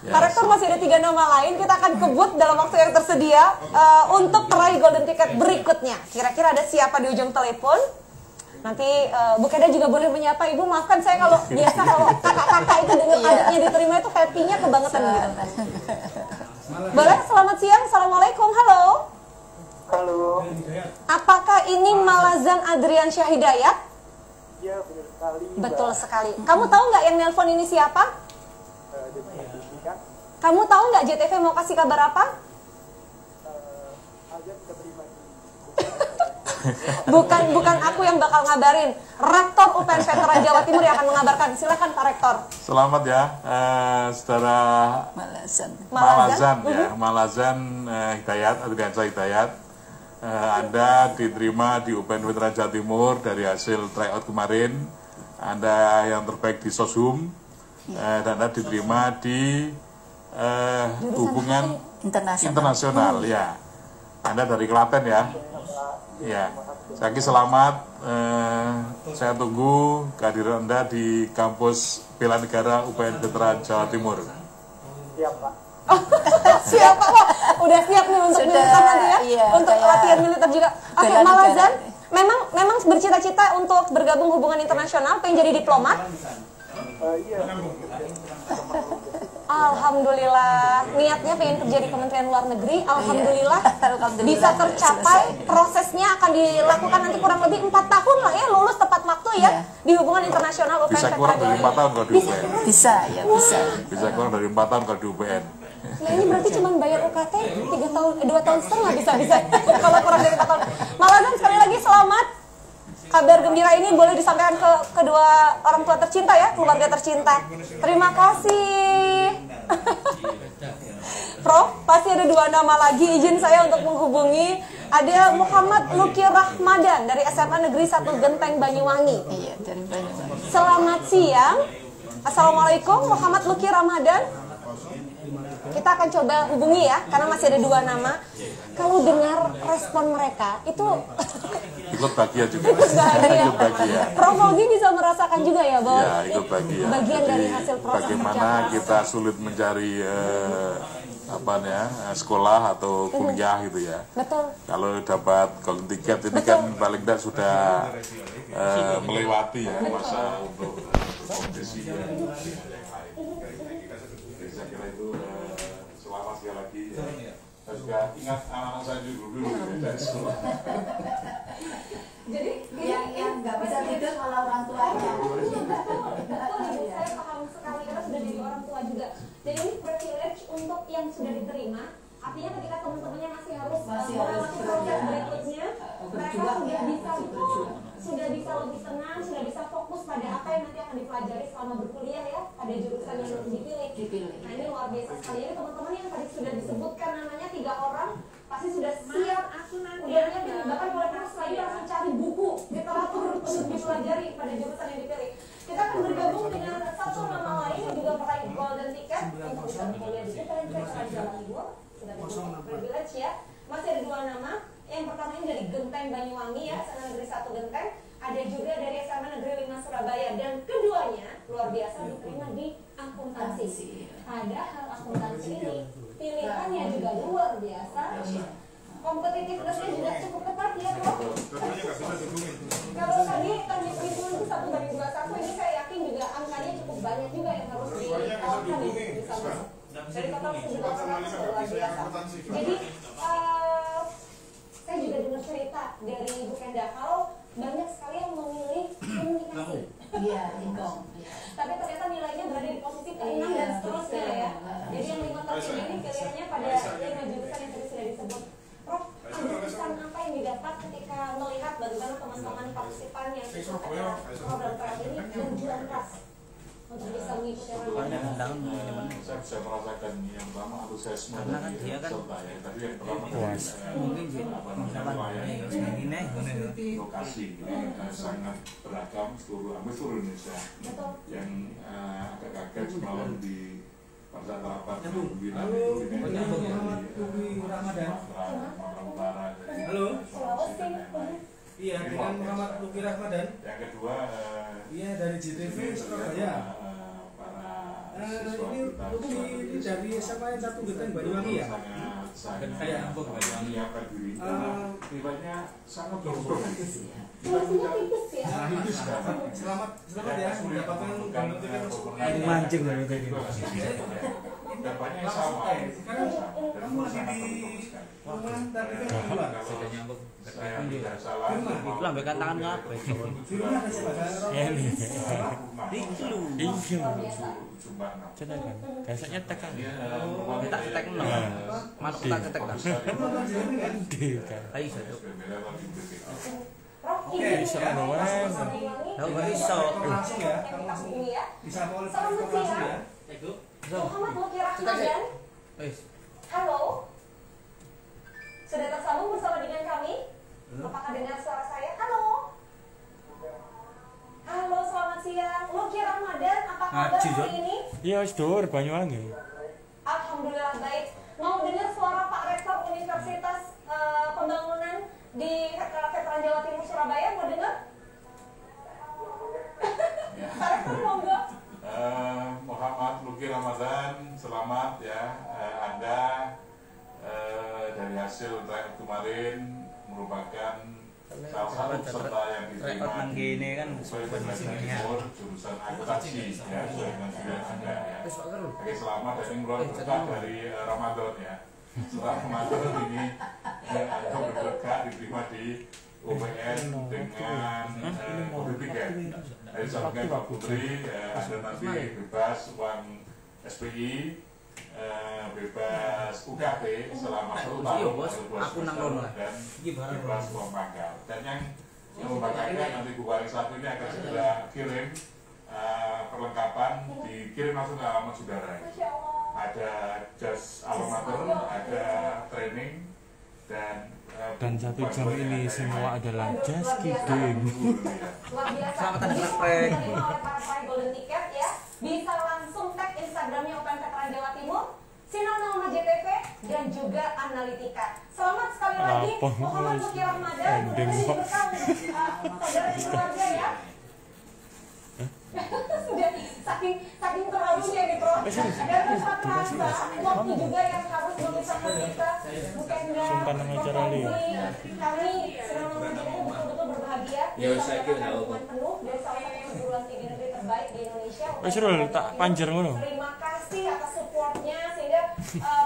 Speaker 2: Pak Rektor masih ada 3 nama lain, kita akan kebut dalam waktu yang tersedia untuk peraih golden ticket berikutnya. Kira-kira ada siapa di ujung telepon? Nanti Bu Keda juga boleh menyapa. Ibu maafkan saya kalau biasa kalau kakak-kakak itu dengan adiknya diterima itu happy-nya kebangetan gitu. Boleh, selamat siang, assalamualaikum, halo.
Speaker 10: Halo.
Speaker 2: Apakah ini Malazan Adrian Syahidayat?
Speaker 10: Iya, benar sekali.
Speaker 2: Betul sekali. Kamu tahu nggak yang nelpon ini siapa? Kamu tahu nggak JTV mau kasih kabar apa? Bukan aku yang bakal ngabarin. Rektor UPN Veteran Jawa Timur yang akan mengabarkan. Silakan Pak Rektor.
Speaker 6: Selamat ya, saudara Malazan Hidayat, Adriansa Hidayat. Anda diterima di UPN Veteran Jawa Timur dari hasil tryout kemarin. Anda yang terbaik di Soshum, dan Anda diterima di hubungan internasional ya. Anda dari Klaten ya. Ya, saya selamat. Saya tunggu kehadiran Anda di kampus Bela Negara UPN Veteran Jawa Timur.
Speaker 10: Siap, Pak.
Speaker 2: Siap Pak, udah siap nih untuk militer nanti ya, iya, untuk latihan militer juga. Oke, Malazan, memang bercita-cita untuk bergabung hubungan internasional, pengen jadi diplomat?
Speaker 10: Iya.
Speaker 2: Alhamdulillah, niatnya pengen kerja di Kementerian Luar Negeri. Alhamdulillah, bisa tercapai. Prosesnya akan dilakukan nanti kurang lebih 4 tahun lah ya, lulus tepat waktu ya di hubungan internasional UPN.
Speaker 6: Bisa kurang dari 4 tahun kalau di UPN.
Speaker 4: Bisa, ya bisa.
Speaker 6: Bisa kurang dari 4 tahun kalau di UPN.
Speaker 2: Nah ini berarti cuma bayar UKT 2 tahun setengah bisa kalau kurang dari 4 tahun. Malazan, sekali lagi selamat. Kabar gembira ini boleh disampaikan ke kedua orang tua tercinta ya, keluarga tercinta. Terima kasih. Prof, pasti ada 2 nama lagi, izin saya untuk menghubungi. Ada Muhammad Luki Rahmadan dari SMA Negeri 1 Genteng Banyuwangi.
Speaker 4: Iya, dari Banyuwangi.
Speaker 2: Selamat siang. Assalamualaikum Muhammad Luki Rahmadan. Kita akan coba hubungi ya, karena masih ada 2 nama. Kalau dengar respon mereka itu
Speaker 6: Ikut bahagia juga.
Speaker 2: ikut bahagia.
Speaker 6: Ikut bahagia.
Speaker 2: Prof Ogi bisa merasakan juga ya bahwa
Speaker 6: Ya, ikut bahagia.
Speaker 2: bagian dari hasil proses
Speaker 6: Bagaimana
Speaker 2: kerja keras.
Speaker 6: kita sulit mencari sekolah atau kuliah gitu ya.
Speaker 2: Betul.
Speaker 6: Kalau dapat golden ticket ini kan paling tidak sudah melewati ya masa untuk kompetisi. Jadi saya kira itu selamat sekali lagi. Ya. Saya juga ingat anak-anak saya dulu dari sekolah.
Speaker 2: Jadi
Speaker 4: Yang nggak bisa tidur malah orang tuanya.
Speaker 2: saya paham sekali karena sudah jadi orang tua juga. Dan ini privilege untuk yang sudah diterima. Artinya ketika teman-temannya masih harus melewati proses berikutnya, mereka sudah bisa lebih tenang, sudah bisa fokus pada apa yang nanti akan dipelajari selama berkuliah ya, pada jurusan yang dipilih. Nah ini luar biasa sekali. Ini teman-teman yang tadi sudah disebutkan namanya 3 orang pasti sudah siap, udah nyiapin, bahkan mulai terus lagi langsung cari buku literatur untuk dipelajari pada jurusan yang dipilih. Kita akan bergabung dengan satu nama lain yang juga meraih golden ticket untuk bisa berkuliah di UPN Veteran Jawa Timur. Sudah menjadi privilege ya. Masih ada 2 nama. Yang pertama ini dari Genteng Banyuwangi ya, SMA Negeri 1 Genteng. Ada juga dari SMA Negeri 5 Surabaya. Dan keduanya luar biasa diterima di akuntansi. Padahal akuntansi ini pilihannya juga luar biasa. Kompetitivenessnya juga cukup ketat ya, Prof. Kalau tadi teknik perhitungan itu 1/21, ini saya yakin juga angkanya cukup banyak juga yang harus dikalahkan bisa masuk. Dari total 900 luar biasa. Jadi saya juga dengar cerita dari Ibu Kenda kalau banyak sekali yang memilih komunikasi.
Speaker 4: Iya, Ingkong.
Speaker 2: Tapi ternyata nilainya berada di posisi ke-6 dan seterusnya ya. Jadi yang 5 tertinggi ini pilihannya pada 5 jurusan yang tadi sudah disebut. Prof, ada pesan apa yang didapat ketika melihat bagaimana teman-teman partisipan yang ikut acara program PRF ini berjuang keras untuk bisa mengikuti
Speaker 6: Saya bisa merasakan yang pertama antusiasme dari peserta ya. Tadi yang pertama lokasi sangat beragam seluruh Indonesia. Yang agak kaget semalam di pada rapat pimpinan itu ini Sumatera Utara.
Speaker 9: Halo. Iya, dengan Muhammad Luki Rahmadan.
Speaker 6: Yang kedua,
Speaker 9: iya dari JTV Surabaya. Ini dari SMA 1 Genteng Banyuwangi ya?
Speaker 6: Saya menyiapkan diri. Nilainya sangat bagus.
Speaker 9: Selamat ya mendapatkan
Speaker 3: mancing dari tadi.
Speaker 6: Dapatnya sama.
Speaker 9: Sekarang kamu masih di rumah tapi kan di luar.
Speaker 6: Saya tidak salah.
Speaker 3: Itu lambe tangan ngapain?
Speaker 9: Di rumah ada siapa?
Speaker 3: Cetak kan? Biasanya tekan.
Speaker 1: Tak cetek no. Masuk tak cetek tak. Ayo satu.
Speaker 2: Oke,
Speaker 3: iso ono wae.
Speaker 1: Lah kok iso.
Speaker 9: Langsung ya, kamu langsung bisa oleh langsung ya.
Speaker 2: Muhammad Luki Rahmadan. Halo. Sudah tersambung bersama dengan kami? Apakah dengar suara saya? Halo. Halo, selamat siang. Luki Rahmadan, apa kabar hari ini?
Speaker 3: Iya, wis dur Banyuwangi.
Speaker 2: Alhamdulillah baik. Mau dengar suara Pak Rektor Universitas Pembangunan di Veteran Jawa Timur Surabaya? Mau dengar? Pak Rektor monggo.
Speaker 6: Muhammad Luki Rahmadan, selamat ya. Anda dari hasil track kemarin merupakan salah satu peserta yang diterima di UPN Timur jurusan akuntansi ya, sesuai dengan pilihan Anda ya. Oke, selamat dan ini berkah dari Ramadan ya. Setelah Ramadan ini Anda berkah diterima di UPN dengan golden ticket. Dari sampingnya Pak Putri, Anda nanti bebas uang SPI, bebas UKT selama 1 tahun dan bebas uang pangkal. Dan yang membanggakan nanti Bu Wali 1 ini akan segera kirim perlengkapan, dikirim langsung ke alamat saudara. ada jas alma mater, ada training, dan
Speaker 11: 1 jam ini semua adalah just kidding.
Speaker 2: Luar biasa.
Speaker 3: Selamat anak prank.
Speaker 2: Oleh para peraih golden ticket ya, bisa langsung tag Instagramnya UPN Veteran Jawa Timur, Sinau JTV, dan juga Analitika. Selamat sekali lagi Muhammad Luki Ramadan. Ini berkah saudara keluarga ya. Sudah saking terharunya nih Bro. Dan tetap terasa waktu juga yang harus memisahkan kita. Bukan kami Sinau JTV betul-betul berbahagia. Bisa mendapatkan dukungan penuh dari salah satu perguruan tinggi negeri terbaik di Indonesia.
Speaker 11: Tak panjer ngono.
Speaker 2: Terima kasih atas supportnya sehingga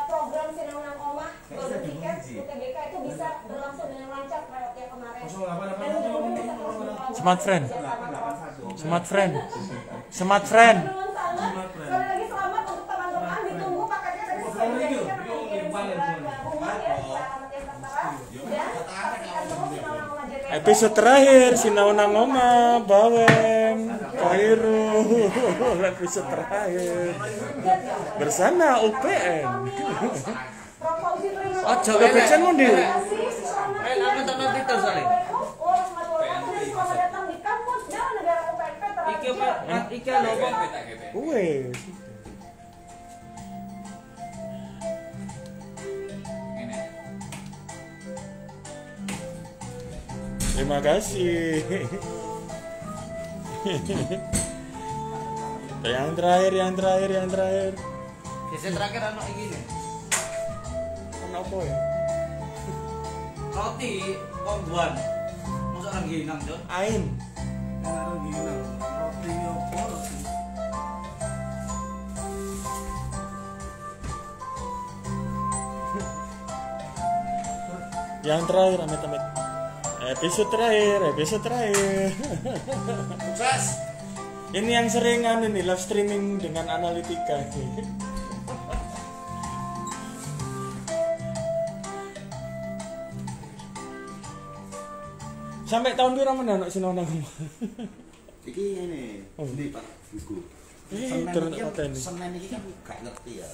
Speaker 2: program Sinau Omah Golden Ticket UTBK itu bisa berlangsung dengan lancar tryoutnya kemarin. Dan mudah-mudahan bisa terus berlanjut.
Speaker 11: Smart friend.
Speaker 2: Sekali lagi selamat untuk teman-teman, ditunggu paketnya tadi sesuai janjikan akan dikirim segera ke rumah ya, alamat yang tertera. Dan saksikan terus Sinau Omah JTV.
Speaker 11: Episode terakhir Sinau Omah Bawem Kairu. Episode terakhir bersama UPN.
Speaker 3: Ojo kebecen mundi.
Speaker 2: Aku tak ngerti
Speaker 3: terus kali.
Speaker 2: Selamat datang di kampus Jalan Negara UPN Veteran.
Speaker 3: Iki lho kok.
Speaker 11: Wes. Terima kasih. Yang terakhir.
Speaker 3: Biasa terakhir ana iki nih.
Speaker 11: Apa ya?
Speaker 3: Roti kongguan. Masa orang ginang, Jon?
Speaker 11: Ain.
Speaker 9: Roti opo roti?
Speaker 11: Yang terakhir amit-amit. Episode terakhir.
Speaker 3: Sukses.
Speaker 11: Ini yang sering nih live streaming dengan Analitika. Sampai tahun berapa anak Sinau Omah?
Speaker 12: Iki ini, Pak buku.
Speaker 11: Senin
Speaker 12: Senin ini kan gak ngerti ya.